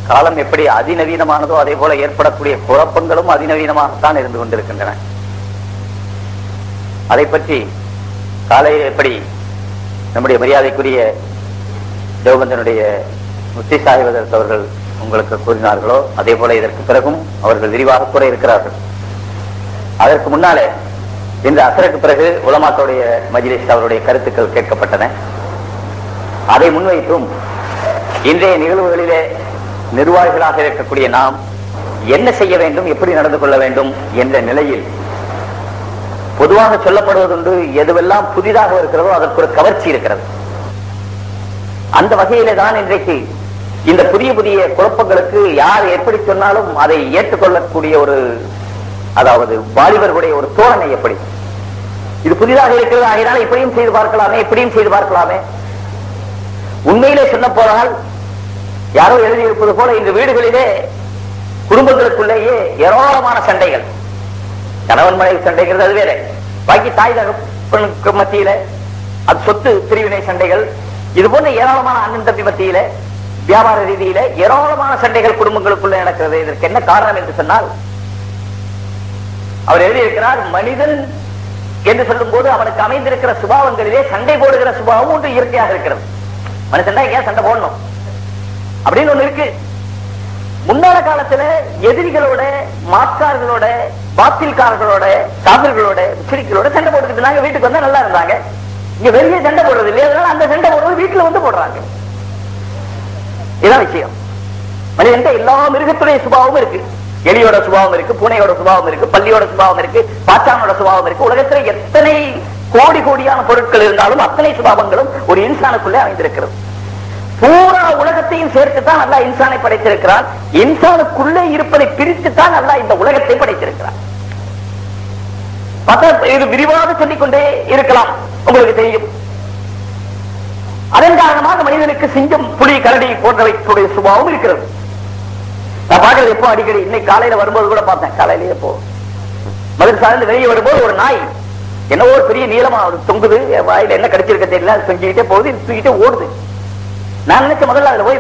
காலம் எப்படி அதிநவீனமானதோ அதே போல ஏற்படக்கூடிய குழப்பங்களும் அதிநவீனமாகத்தான் இருந்து கொண்டிருக்கின்றன. அதை பற்றி காலையில் எப்படி நம்முடைய மரியாதைக்குரிய தேவபந்தனுடைய முஃப்தி சாஹிப் அவர்கள் உங்களுக்கு கூறினார்களோ அதே போல இதற்கு பிறகும் அவர்கள் விரிவாக கூற இருக்கிறார்கள். அதற்கு முன்னாலே இந்த அசருக்கு பிறகு உலமாக்களுடைய மஜ்லிஸ் அவருடைய கருத்துக்கள் கேட்கப்பட்டன. அதை முன்வைத்தும் இன்றைய நிகழ்வுகளிலே நிர்வாகிகளாக இருக்கக்கூடிய நாம் என்ன செய்ய வேண்டும், எப்படி நடந்து கொள்ள வேண்டும் என்ற நிலையில் பொதுவாக சொல்லப்படுவதுண்டு. எதுவெல்லாம் புதிதாக இருக்கிறதோ அதற்கு ஒரு கவர்ச்சி இருக்கிறது. அந்த வகையிலே தான் இன்றைக்கு இந்த புதிய புதிய குழப்பங்களுக்கு யார் எப்படி சொன்னாலும் அதை ஏற்றுக்கொள்ளக்கூடிய ஒரு, அதாவது வாலிபர்களுடைய ஒரு தோரணை எப்படி இது புதிதாக இருக்கிறது, ஆகினால் இப்படியும் செய்து பார்க்கலாமே, இப்படியும் செய்து பார்க்கலாமே. உண்மையிலே சொன்ன போனால் யாரோ எழுதியிருப்பது போல இந்த வீடுகளிலே குடும்பங்களுக்குள்ளேயே ஏராளமான சண்டைகள், கணவன் மனைவி சண்டைகள் அது வேற, பாக்கி தாய் தகப்பனுக்கு மத்தியில அது சொத்து பிரிவினை சண்டைகள், இது போன்ற ஏராளமான அண்ணன் தம்பி மத்தியில வியாபார ரீதியில ஏராளமான சண்டைகள் குடும்பங்களுக்குள்ள நடக்கிறது. இதற்கு என்ன காரணம் என்று சொன்னால், அவர் எழுதியிருக்கிறார், மனிதன் என்று சொல்லும் போது அவனுக்கு அமைந்திருக்கிற சுபாவங்களிலே சண்டை போடுகிற சுபாவம் ஒன்று இயற்கையாக இருக்கிறது. மனுஷன் ஏன் சண்டை போடணும் அப்படின்னு ஒண்ணு இருக்கு. முன்னால காலத்துல எதிரிகளோட, மாற்கார்களோட, பாத்தில்காரர்களோட, காவிர்களோட, முஸ்லிம்களோட சண்டை போட்டுக்கிட்டு இருந்தாங்க. வீட்டுக்கு வந்தா நல்லா இருந்தாங்க. இங்க வெளியே சண்டை போடுறது இல்லையா, அதனால அந்த சண்டை போடுறது வீட்டுல வந்து போடுறாங்க. இதான் விஷயம். மனிதன் எல்லா மிருகத்துடைய சுபாவமும் இருக்கு. எலியோட சுபாவம் இருக்கு, பூனையோட சுபாவம் இருக்கு, பள்ளியோட சுபாவம் இருக்கு, பாச்சானோட சுபாவம் இருக்கு. உலகத்துல எத்தனை கோடி கோடியான பொருட்கள் இருந்தாலும் அத்தனை சுபாவங்களும் ஒரு இன்சானுக்குள்ளே அமைந்திருக்கிறது. பூரா உலகத்தையும் சேர்த்துத்தான் அல்லாஹ் இன்சானை படைத்திருக்கிறான். இன்சானுக்குள்ளே இருப்பதை பிரித்துத்தான் அல்லாஹ் இந்த உலகத்தை படைத்திருக்கிறான். இது விரிவாக சொல்லிக்கொண்டே இருக்கலாம், உங்களுக்கு தெரியும். அதன் காரணமாக மனிதனுக்கு சிங்கம், புலி, கரடி போன்றவைகளுடைய சுபாவம் இருக்கிறது. நான் பார்க்கறது எப்போ அடிக்கடி, இன்னைக்கு காலையில வரும்போது கூட பார்த்தேன். காலையிலேயே போ மதுரை வெளியே வரும்போது ஒரு நாய் என்னவோ ஒரு பெரிய நீளமா தொங்குது, வாயில என்ன கடிச்சிருக்க தெரியல, அது தொங்கிக்கிட்டே போகுது, தூக்கிட்டே ஓடுது. நான் நினைச்ச முதல்ல அதுல போய்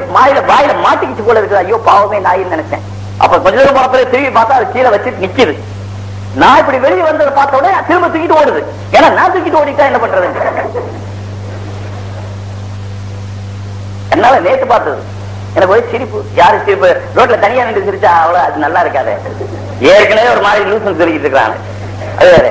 வாயில மாட்டிக்கிச்சு போல இருக்குது, ஐயோ பாவமே நாயின்னு நினைச்சேன். அப்ப கொஞ்ச நேரம் பார்ப்பதை திரும்பி பார்த்தா அது கீழே வச்சு நிக்குது. நான் இப்படி வெளியே வந்ததை பார்த்த உடனே திரும்ப தூக்கிட்டு ஓடுது. ஏன்னா நான் தூக்கிட்டு ஓடிட்டா என்ன பண்றது? என்னால நேற்று பார்த்தது எனக்கு போய் சிரிப்பு. யாரு சிரிப்பு? ரோட்ல தனியா நின்று சிரிச்சா அவ்வளவு அது நல்லா இருக்காது. ஏற்கனவே ஒரு மாதிரி லூசன் சொல்லிட்டு இருக்கிறாங்க. அது வேற.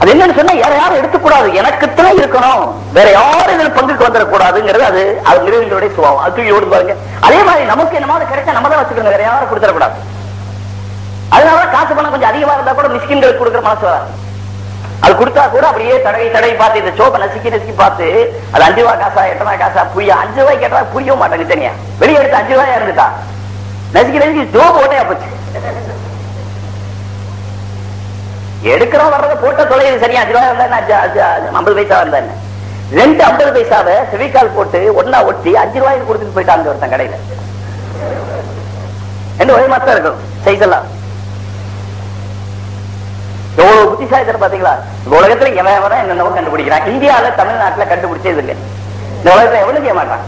அது என்னன்னு சொன்னா யாரும் எடுத்துக்கூடாது, எனக்குத்தான் இருக்கணும், வேற யாரும் இதில் பங்குக்கு வந்துடக்கூடாதுங்கிறது அது அது நிறுவனங்களுடைய சுபாவம். அது தூக்கி ஓடு பாருங்க. அதே மாதிரி நமக்கு என்னமாவது கிடைச்சா நம்ம தான் வச்சுக்கணும், வேற யாரும் கொடுத்துடக்கூடாது. அதனால காசு பணம் கொஞ்சம் அதிகமா இருந்தா கூட மிஸ்கின்களுக்கு கொடுக்குற மனசு வராது. அது கொடுத்தா கூட அப்படியே தடவை பார்த்து இந்த சோப்பை நசுக்கி பார்த்து அது 5 ரூபா காசா 8 ரூபா காசா புரிய 5 ரூபாய் கேட்டா புரிய மாட்டாங்க. தனியா வெளியே எடுத்து 5 ரூபாயா இருந்துட்டா நசுக்கி ஜோப் ஓட்டையா போச்சு. எடுக்கிறோம் வர்றத போட்ட தொலைது சரியா 5 ரூபாய் இருந்தா 50 பைசா இருந்தா 2 50 பைசாவை செவிக்கால் போட்டு ஒன்னா ஒட்டி 5 ரூபாய்க்கு கொடுத்துட்டு போயிட்டாங்க ஒருத்தன் கடையில. என்ன ஒரே மாசம் இருக்கும் செய்தெல்லாம். எவ்வளவு புத்திசாலித்தனம் பாத்தீங்களா? உலகத்துல எவன் என்னென்னவோ கண்டுபிடிக்கிறான். இந்தியாவில தமிழ்நாட்டுல கண்டுபிடிச்சது இல்லை. இந்த உலகத்துல எவ்வளவு செய்ய மாட்டான்.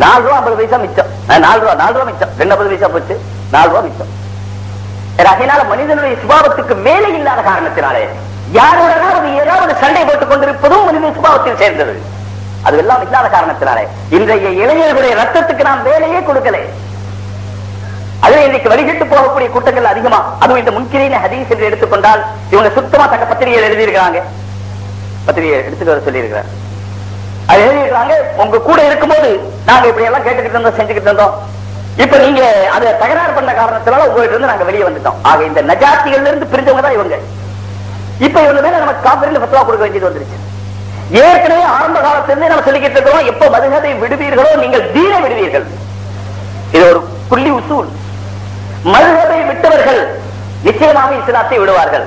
4 ரூபா 50 பைசா மிச்சம். 4 ரூபா மிச்சம். 2 50 பைசா போச்சு, 4 ரூபா மிச்சம். அதனால மனிதனுடைய சுபாவத்துக்கு மேலே இல்லாத காரணத்தினாலே யாரோட ஏதாவது சண்டை போட்டுக் கொண்டிருப்பதும் மனிதன் சுபாவத்தில் சேர்ந்தது. அது எல்லாம் இல்லாத காரணத்தினாலே இன்றைய இளைஞர்களுடைய ரத்தத்துக்கு நாம் வேலையே கொடுக்கல. அதுல இன்னைக்கு வழிகிட்டு போகக்கூடிய கூட்டங்கள் அதிகமா. அதுவும் இந்த முன்கிரீன ஹதீஸ் என்று எடுத்துக்கொண்டால் இவங்க சுத்தமா தக்க பத்திரிகைகள் எழுதியிருக்கிறாங்க. பத்திரிகை எடுத்துட்டு வர சொல்லி இருக்கிறார். அது எழுதியிருக்கிறாங்க, உங்க கூட இருக்கும்போது நாங்க இப்படி எல்லாம் கேட்டுக்கிட்டு இருந்தோம், செஞ்சுக்கிட்டு இருந்தோம். இப்ப நீங்க அதை தகராறு பண்ண காரணத்தினால உங்ககிட்ட இருந்து நாங்க வெளியே வந்துட்டோம். ஆக இந்த நஜாத்திகள்ல இருந்து பிரிஞ்சவங்க தான் இவங்க. இப்ப இவங்க மேல நமக்கு காபிரில் ஃபத்வா கொடுக்க வேண்டியது வந்துருச்சு. ஏற்கனவே ஆரம்ப காலத்திலிருந்தே நம்ம சொல்லிக்கிட்டு இருக்கிறோம், எப்ப மதுஹபை விடுவீர்களோ நீங்கள் தீனை விடுவீர்கள். இது ஒரு புள்ளி உசூல். மதுஹபை விட்டவர்கள் நிச்சயமாக இஸ்லாத்தை விடுவார்கள்.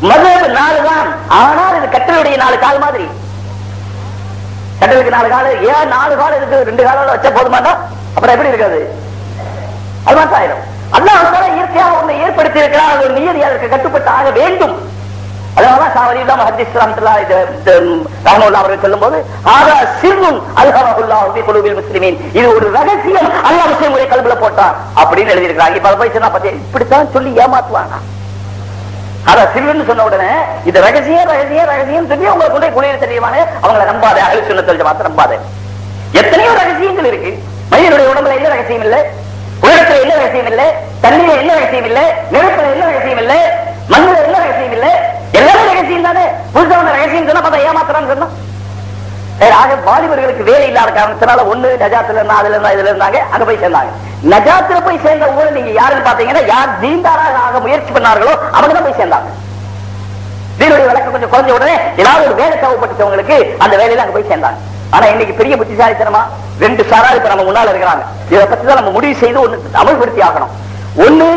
மதுஹப் 4 தான், ஆனால் இது கட்டளுடைய 4 கால் மாதிரி. கட்டளுக்கு 4 கால், ஏன் 4 கால் இருக்கு? 2 காலோட வச்சா போதுமாட்டா? அப்புறம் எப்படி இருக்காது? அதுதான் ஆயிரும். அல்லாஹ் இயற்கையாக ஒன்றை ஏற்படுத்தி இருக்கிறார். அது நியதி, அதற்கு கட்டுப்பட்டு ஆக வேண்டும். அதனாலதான் சாவலில்லா முஹத்திஸ் ரஹ்மத்துல்லாஹி அவர்கள் சொல்லும் போது ஆதா சிர்ருன் அல்ஹமஹுல்லாஹு ஃபீ குலூபில் முஸ்லிமீன், இது ஒரு ரகசியம் அல்லாஹ் முஸ்லிம்களுடைய கல்வில போட்டான் அப்படின்னு எழுதியிருக்காங்க. இப்ப போய் சொன்னா பத்தி இப்படித்தான் சொல்லி ஏமாத்துவாங்க. அத சிறுவன் சொன்ன உடனே இது ரகசியம் ரகசியம் ரகசியம் சொல்லி அவங்களை கொண்டே குளிர் தெரியுமான அவங்களை நம்பாத, அஹ்லுஸ் சுன்னத் வல் ஜமாஅத் நம்பாத. எத்தனையோ ரகசியங்கள் இருக்கு. மனிதனுடைய உடம்புல என்ன ரகசியம் இல்ல, உலகத்துல என்ன ரகசியம் இல்ல, தண்ணீர்ல என்ன ரகசியம் இல்ல, நெருப்புல என்ன ரகசியம் இல்ல, மண்ணுல என்ன ரகசியம் இல்ல, எல்லாமே ரகசியம் தானே. புதுசா வந்த ரகசியம் சொன்னா பார்த்தா ஏமாத்துறான்னு சொன்னா ஆக வாலிபர்களுக்கு வேலை இல்லாத காரணத்தினால ஒண்ணு நஜாத்துல இருந்தா அதுல இருந்தா இதுல இருந்தாங்க, அங்க போய் சேர்ந்தாங்க. நஜாத்துல போய் சேர்ந்த ஊழல் நீங்க யாருன்னு பாத்தீங்கன்னா யார் தீன்தாராக ஆக முயற்சி பண்ணார்களோ அவங்க தான் போய் சேர்ந்தாங்க. தீனுடைய விளக்கம் கொஞ்சம் குறைஞ்ச உடனே ஏதாவது ஒரு வேலை தேவைப்பட்டவங்களுக்கு அந்த வேலையில அங்க போய் சேர்ந்தாங்க. ஆனா இன்னைக்கு பெரிய புத்திசாலித்தனமா ரெண்டு சாரார் இப்ப நம்ம முன்னால இருக்கிறாங்க. இதை பத்தி தான் நம்ம முடிவு செய்து ஒண்ணு அமல்படுத்தி ஆகணும். ஒண்ணு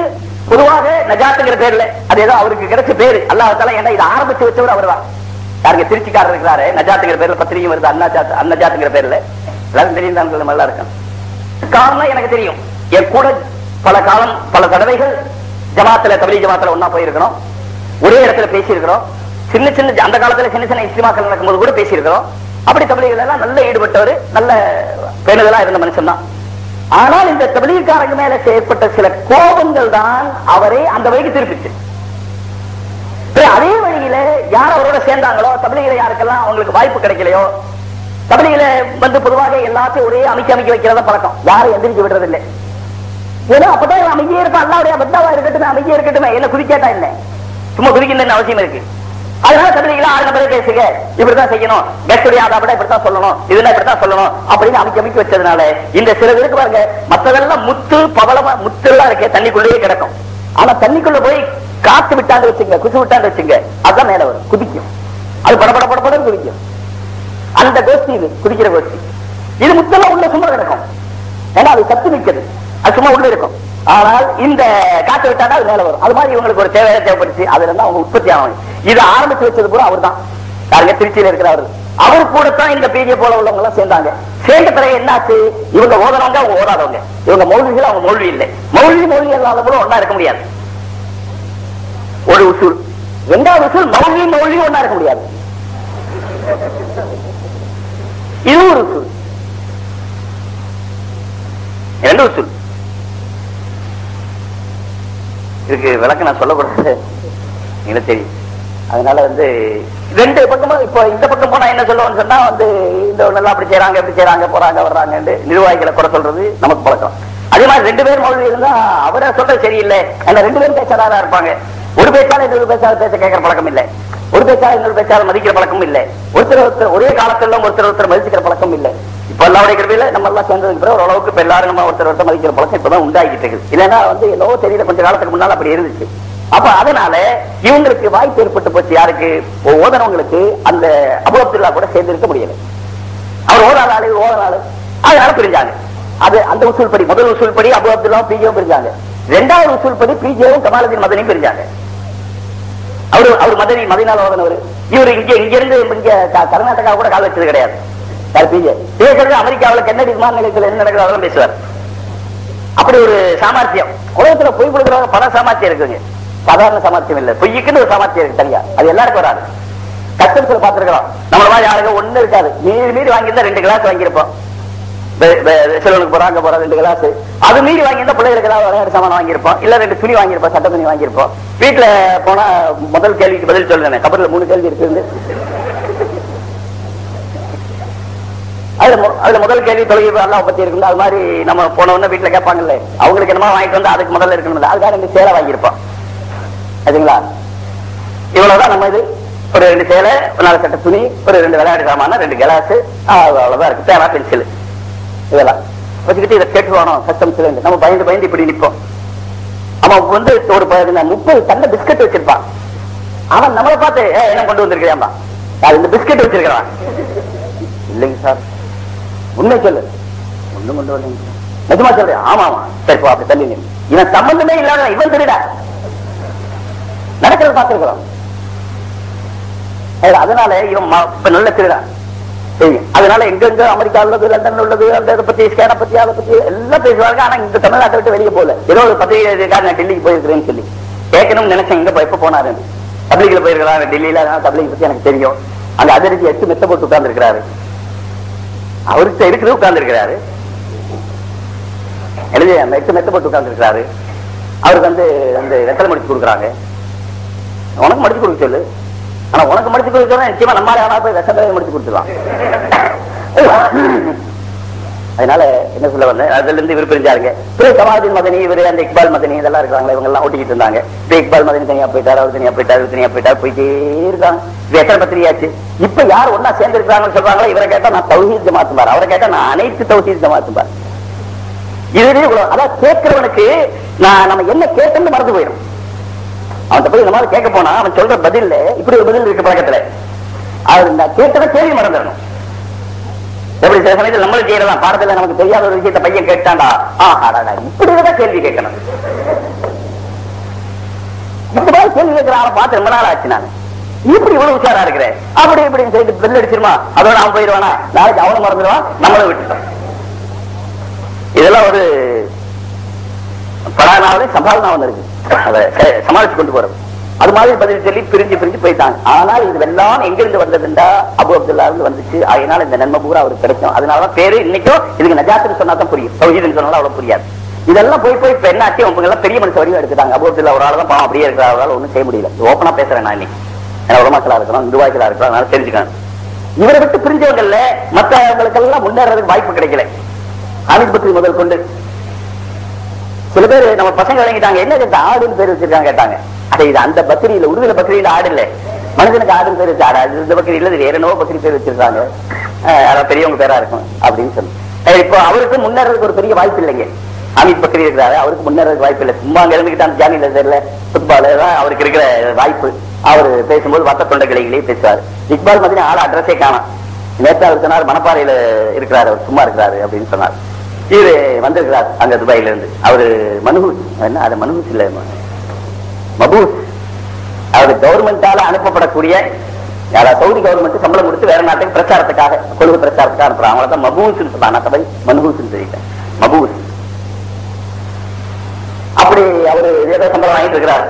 பொதுவாக நஜாத்துங்கிற பேர்ல அது ஏதோ அவருக்கு கிடைச்ச பேரு அல்லாஹ்தால, ஏன்னா இதை ஆரம்பிச்சு வச்சவர் அவர் தான். யாருக்கு திருச்சிக்காரர் இருக்கிறாரு, நஜாத்துங்கிற பேர்ல பத்திரிகை வருது, அன்னஜாத்துங்கிற பேர்ல எல்லாரும் தெரியும் தான் நல்லா இருக்கும். காரணம் எனக்கு தெரியும், என் கூட பல காலம் பல தடவைகள் ஜமாத்துல தப்லீக் ஜமாத்துல ஒன்னா போயிருக்கிறோம், ஒரே இடத்துல பேசியிருக்கிறோம். சின்ன சின்ன அந்த காலத்துல சின்ன சின்ன இஸ்லாமாக்கள் நடக்கும்போது கூட பேசியிருக்கிறோம். அப்படி தப்லீக்கள் எல்லாம் நல்ல ஈடுபட்டவர், நல்ல பேணுதலா இருந்த மனுஷன் தான். ஆனால் இந்த தப்லீக்காரங்க மேல ஏற்பட்ட சில கோபங்கள் தான் அவரை அந்த வழிக்கு திருப்பிச்சு. அதே வழியில யார் அவரோட சேர்ந்தாங்களோ, தப்லீகில யாருக்கெல்லாம் அவங்களுக்கு வாய்ப்பு கிடைக்கலையோ, தப்லீகில பொதுவாக எல்லாத்தையும் ஒரே அமைக்க வைக்கிறத பழக்கம், யாரும் எந்திரிச்சு விடுறது இல்லை. ஏன்னா அப்பதான் அமைதியே இருப்பான், அல்லாவுடைய பத்தாவா இருக்கட்டும், அமைதியா இருக்கட்டும், என்ன குதிக்கேட்டா இல்லை, சும்மா குதிக்கணும்னு அவசியம் இருக்கு. அதனால தப்லீகில 6 நபரை பேசுங்க, இப்படித்தான் செய்யணும், கெஸ்டுடைய ஆதாபட இப்படித்தான் சொல்லணும், இதுல இப்படித்தான் சொல்லணும் அப்படின்னு அமைக்க வச்சதுனால இந்த சில பேருக்கு பாருங்க, மற்றதெல்லாம் முத்து பவளமா முத்து எல்லாம் இருக்கு, தண்ணிக்குள்ளேயே கிடக்கும். ஆனா தண்ணிக்குள்ள போய் காத்து விட்டாண்டு வச்சுங்க, குசு விட்டாண்டு வச்சுங்க, அதுதான் மேல வரும், குதிக்கும். அது படப்பட படப்பட குதிக்கும். அந்த கோஷ்டி இது குதிக்கிற கோஷ்டி. இது முத்தெல்லாம் உள்ள சும்மா கிடக்கும், ஏன்னா அது கத்து நிற்கிறது, அது சும்மா உள்ள இருக்கும். ஆனால் இந்த காத்து விட்டாண்டா அது மேல வரும். அது மாதிரி இவங்களுக்கு ஒரு தேவைப்படுச்சு, அதுல இருந்து அவங்க உற்பத்தி ஆகும். இதை ஆரம்பிச்சு வச்சது கூட அவர் தான். யாருங்க திருச்சியில இருக்கிறாரு, அவர் கூட தான் இந்த பீஜே போல உள்ளவங்க எல்லாம் சேர்ந்தாங்க. சேர்ந்த பிறகு என்னாச்சு, இவங்க ஓதுறவங்க அவங்க ஓடாதவங்க, இவங்க மௌலிகள் அவங்க மௌலி இல்லை, மௌலி இல்லாதவங்களும் ஒன்னா இருக்க முடியாது. ஒரு உசூல். இரண்டாவது உசூல் மௌலி ஒன்னா இருக்க முடியாது. இது ஒரு உசூல். இரண்டு உசூல் இதுக்கு விளக்க நான் சொல்லக்கூடாது, எனக்கு தெரியும். அதனால ரெண்டு பக்கமும் இப்ப இந்த பக்கம் போனா என்ன சொல்லுவோம்னு சொன்னா இந்த நல்லா அப்படி செய்யறாங்க இப்படி செய்யறாங்க போறாங்க வர்றாங்க நிர்வாகிகளை குறை சொல்றது நமக்கு பழக்கம். அதே மாதிரி 2 பேர் மௌலவி இருந்தா அவரை சொல்றது சரியில்லை, அந்த 2 பேரும் பேச்சாளராக இருப்பாங்க. ஒரு பேச்சாளர் இன்னொரு பேச்சாளர் பேச கேட்கிற பழக்கம் இல்லை, ஒரு பேச்சாளர் இன்னொரு பேச்சாளர் மதிக்கிற பழக்கம் இல்லை, ஒருத்தர் ஒரே காலத்துல ஒருத்தர் மதிக்கிற பழக்கம் இல்லை. இப்ப எல்லாருடைய கிருபையில நம்ம எல்லாம் சேர்ந்ததுக்கு பிறகு ஓரளவுக்கு இப்ப எல்லாரும் நம்ம ஒருத்தர் மதிக்கிற பழக்கம் இப்பதான் உண்டாகிட்டு இருக்கு. இல்லைன்னா என்னவோ தெரியல, கொஞ்ச காலத்துக்கு முன்னால அப்படி இருந்துச்சு. அப்ப அதனால இவங்களுக்கு வாய்ப்பு ஏற்பட்டு போச்சு. யாருக்கு? ஓதனவங்களுக்கு. அந்த அபு அப்துல்லா கூட சேர்ந்து இருக்க முடியல, அவர் ஓதனாளு அதனால பிரிஞ்சாங்க. அது அந்த உசூல் படி, முதல் உசூல் படி அபு அப்துல்லா பிஜேவும் பிரிஞ்சாங்க. 2வது உசூல் படி பிஜேவும் கமாலுதீன் மதனியும் பிரிஞ்சாங்க. அவர் மதீனால ஓதனவர். இவர் இங்க இருந்து கர்நாடகா கூட கால் வச்சது கிடையாது. பேசுறது அமெரிக்காவில் கென்னடி விமான நிலையத்தில் என்ன நடக்குது அதெல்லாம் பேசுவார். அப்படி ஒரு சாமர்த்தியம் உலகத்துல பொய் கொடுக்குற பல சாமர்த்தியம் இருக்குங்க. சாதாரண சாமர்த்தியம் இல்ல, பொய்க்குன்னு ஒரு சாமர்த்தியம் இருக்கு தனியா. அது எல்லாருக்கும் வராது. கஸ்டம்ஸ்ல பாத்துருக்கலாம், நம்மள மாதிரி ஆளுங்க ஒண்ணு இருக்காது. மீறி வாங்கியிருந்தா 2 கிளாஸ் வாங்கியிருப்போம். செலவுக்கு போறாங்க 2 கிளாஸ். அது மீறி வாங்கியிருந்தா பிள்ளைகளுக்கு ஏதாவது விளையாட்டு சாமான் வாங்கியிருப்போம், இல்ல 2 துணி வாங்கியிருப்போம், சட்ட துணி வாங்கியிருப்போம். வீட்டுல போனா முதல் கேள்விக்கு பதில் சொல்லுங்க, கபர்ல 3 கேள்வி இருக்கு. அதுல முதல் கேள்வி தொழில் எல்லாம் பத்தி இருக்கு. அது மாதிரி நம்ம போனோம்னா வீட்டுல கேட்பாங்கல்ல, அவங்களுக்கு என்னமா வாங்கிட்டு வந்து அதுக்கு முதல்ல இருக்கணும், அதுக்காக 2 சேலை வாங்கியிருப்போம். அதுங்களா, இவ்வளவுதான் நம்ம இது. ஒரு 2 சேலை, 4 சட்ட துணி, ஒரு 2 விளையாட்டு சாமான, 2 கிளாஸ், அவ்வளவுதான் இருக்கு. பேனா பென்சில் இதெல்லாம் வச்சுக்கிட்டு இதை கேட்டுவானோ கஸ்டம்ஸ்ல நம்ம பயந்து இப்படி நிற்போம். அவன் ஒரு 30 தண்டை பிஸ்கட் வச்சிருப்பான். அவன் நம்மளை பார்த்து என்ன கொண்டு வந்திருக்கிறியாம்பா, இந்த பிஸ்கட் வச்சிருக்கிறான். இல்லைங்க சார், உண்மை சொல்லு, ஒண்ணும் கொண்டு வரலைங்க. நிஜமா சொல்றேன். ஆமா சரி போ, அப்படி தள்ளி. இவன் சம்பந்தமே இல்லாத இவன் திருடா நடக்கிறத பார்த்திருக்கிறோம். அதனால இவன் நல்ல திருடா தெரியும். அதனால எங்க அமெரிக்கா உள்ளது, லண்டன் உள்ளது, அதை பத்தி ஸ்கேனை பத்தி அதை பத்தி எல்லாம் பேசுவாங்க. ஆனா இந்த தமிழ்நாட்டை விட்டு வெளியே போல. ஏதோ ஒரு பத்திரிகை நான் டெல்லிக்கு போயிருக்கிறேன்னு சொல்லி கேட்கணும்னு நினைச்சேன். எங்க எப்ப போனாரு தப்லீக்ல போயிருக்கிறாரு டெல்லியில, தப்லீக் பத்தி எனக்கு தெரியும். அந்த அதிர்ச்சி 8 மெத்த போட்டு உட்கார்ந்து இருக்கிறாரு. அவருக்கு இருக்குது உட்கார்ந்து இருக்கிறாரு, எழுதி அந்த 8 மெத்த போட்டு உட்கார்ந்து இருக்கிறாரு. அவருக்கு வந்து அந்த வெத்தலை முடிச்சு கொடுக்குறாங்க. உனக்கு முடிச்சு கொடுக்க சொல்லு, ஆனா உனக்கு முடிச்சு கொடுக்க நிச்சயமா நம்மளால ஆனா போய் வெத்தலை முடிச்சு கொடுத்துடலாம். அதனால என்ன சொல்ல வந்தேன், அதுல இருந்து இவர் பிரிஞ்சாருங்க. கமாலுதீன் மதனி, இவர் அந்த இக்பால் மதனி இதெல்லாம் இருக்காங்களா, இவங்க எல்லாம் ஓட்டிக்கிட்டு இருந்தாங்க. இப்ப இக்பால் மதனி தனியா போயிட்டாரு, அவர் தனியா போயிட்டாரு, இவர் தனியா போயிட்டாரு, போயிட்டே இருக்காங்க. இது எத்தனை பத்திரிகையாச்சு. இப்ப யார் ஒன்னா சேர்ந்து இருக்காங்கன்னு சொல்றாங்களா, இவரை கேட்டா நான் தௌஹீத் ஜமாத் பார், அவரை கேட்டா நான் அனைத்து தௌஹீத் ஜமாத் பார். இதுலயே அதான் கேட்கிறவனுக்கு நம்ம என்ன கேட்டோம்னு மறந்து போயிடும். அவன் போய் இந்த மாதிரி கேட்க போனா அவன் சொல்ற பதில் இப்படி ஒரு பதில் இருக்கு பழக்கத்துல, அது நான் கேட்டதை கேள்வி மறந்துடணும். எப்படி சில சமயத்தில் நம்மளும் செய்யறதான், பாடத்துல நமக்கு தெரியாத ஒரு விஷயத்த பையன் கேட்டாண்டா, இப்படிதான் கேள்வி கேட்கணும். இந்த மாதிரி கேள்வி கேட்கிற ஆளை பார்த்து ரொம்ப நாள் ஆச்சு. நான் இப்படி இவ்வளவு உஷாரா இருக்கிறேன், அப்படி இப்படின்னு சொல்லிட்டு பெல் அடிச்சிருமா, அதோட அவன் போயிடுவானா, நாளைக்கு அவனை மறந்துடுவான், நம்மளும் விட்டுட்டான். இதெல்லாம் ஒரு படானாவே சம்பாதனா இருக்கு, அதை சமாளிச்சு கொண்டு போறது. அது மாதிரி பதில் சொல்லி பிரிஞ்சு பிரிஞ்சு போயிட்டாங்க. ஆனால் இது எல்லாம் எங்கிருந்து வந்ததுண்டா அபு அப்துல்லா இருந்து வந்துச்சு. அதனால இந்த நன்மை பூரா அவருக்கு கிடைக்கும். அதனாலதான் பேரு இன்னைக்கும் இதுக்கு நஜாத்துன்னு சொன்னா தான் புரியும், தௌஹீதுன்னு சொன்னாலும் அவ்வளவு புரியாது. இதெல்லாம் போய் போய் இப்ப என்ன ஆச்சு, அவங்க எல்லாம் பெரிய மனுஷ வரையும் எடுத்துட்டாங்க. அபு அப்துல்லா ஒரு ஆள் தான் பாவம், அப்படியே இருக்கிற அவரால் ஒன்றும் செய்ய முடியல. ஓப்பனா பேசுறேன் நான் இன்னைக்கு, ஏன்னா உலமாக்களா இருக்கிறோம், நிர்வாகிகளா இருக்கிறோம், அதனால தெரிஞ்சுக்கணும். இவரை விட்டு பிரிஞ்சவங்கல்ல மற்றவங்களுக்கெல்லாம் முன்னேறதுக்கு வாய்ப்பு கிடைக்கல. ஹாமித் பக்ரி முதல் கொண்டு சில பேர் நம்ம பசங்க வழங்கிட்டாங்க, என்ன ஆடுன்னு பேர் வச்சிருக்காங்க கேட்டாங்க. அது இது அந்த பக்ரியில, உருவில பக்ரியில ஆடு இல்ல, மனுஷனுக்கு ஆடுன்னு பேர் வச்சு ஆடு, இந்த பக்ரி இல்ல, வேற என்னவோ பக்ரி பேர் வச்சிருக்காங்க, யாராவது பெரியவங்க பேரா இருக்கும் அப்படின்னு சொல்லி. இப்போ அவருக்கு முன்னேறதுக்கு ஒரு பெரிய வாய்ப்பு இல்லைங்க. ஹாமித் பக்ரி இருக்கிறாரு, அவருக்கு முன்னேறதுக்கு வாய்ப்பு இல்லை. சும்மா அங்க இருந்துகிட்டு ஜாமியில தெரியல புத்பால தான் அவருக்கு இருக்கிற வாய்ப்பு. அவர் பேசும்போது வட்ட தொண்டைகளைகளே பேசுவார். இக்பால் மதனி ஆள அட்ரஸே காணாம். நேற்று அவர் சொன்னார் மணப்பாறையில இருக்கிறாரு, அவர் சும்மா இருக்கிறாரு அப்படின்னு சொன்னார். இவரு வந்திருக்கிறார் அங்க துபாயில இருந்து. அவரு மனுஹூஸ், என்ன அது மனுஹூஸ் இல்ல, மபூஸ். அவரு கவர்மெண்டால அனுப்பப்படக்கூடிய, யாராவது சவுதி கவர்மெண்ட் சம்பளம் கொடுத்து வேற நாட்டுக்கு பிரச்சாரத்துக்காக, கொள்கை பிரச்சாரத்துக்காக அனுப்புறாங்க. அவங்களதான் மபூஸ் சொன்னாங்க, மனுஹூஸ் சொல்லிட்டேன், மபூஸ். அப்படி அவரு ஏதோ சம்பளம் வாங்கிட்டு இருக்கிறார்.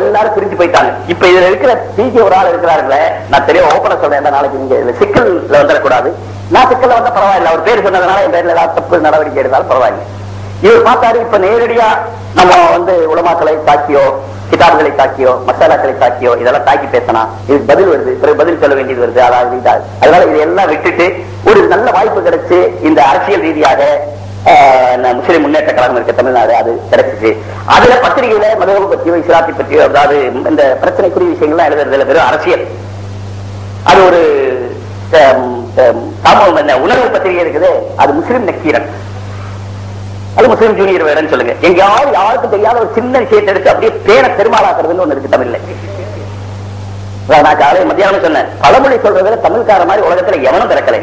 எல்லாரும் பிரிஞ்சு போயிட்டாங்க. இப்ப இதுல இருக்கிற பிஜி ஒரு ஆள் இருக்கிறார்களே, நான் தெளிவா ஓப்பனா சொல்றேன், நாளைக்கு நீங்க சிக்கல்ல வந்துடக்கூடாது. நான் சிக்கல்ல வந்தா பரவாயில்ல, அவர் பேர் சொன்னதுனால என் பேர்ல ஏதாவது தப்பு நடவடிக்கை எடுத்தாலும் பரவாயில்ல. இவர் பார்த்தாரு, இப்ப நேரடியா நம்ம உலமாக்களை தாக்கியோ, கிதாபுகளை தாக்கியோ, மசாலாக்களை தாக்கியோ இதெல்லாம் தாக்கி பேசினா இதுக்கு பதில் வருது, பிறகு பதில் சொல்ல வேண்டியது வருது. அதனால இதையெல்லாம் விட்டுட்டு ஒரு நல்ல வாய்ப்பு கிடைச்சு இந்த அரசியல் ரீதியாக முஸ்லிம் முன்னேற்ற கழகம் இருக்க தமிழ்நாடு அது கிடைச்சிச்சு. அதுல பத்திரிகையில மதவை பற்றியோ இஸ்லாத்தை பற்றியோ, அதாவது இந்த பிரச்சனைக்குரிய விஷயங்கள்லாம் எழுதுறதுல வெறும் அரசியல். அது ஒரு சமூகம் உணர்வு பத்திரிகை இருக்குது, அது முஸ்லிம் நக்கீரன், அது முஸ்லிம் ஜூனியர் வேறன்னு சொல்லுங்க. எங்கேயாவது யாருக்கும் தெரியாத ஒரு சின்ன விஷயத்தை எடுத்து அப்படியே பேர பெருமாளாக்குறதுன்னு ஒண்ணு இருக்கு தமிழ்ல. நான் காலை மத்தியானம் சொன்னேன், பழமொழி சொல்றதுல தமிழ்கார மாதிரி உலகத்துல எவனும் பிறக்கலை.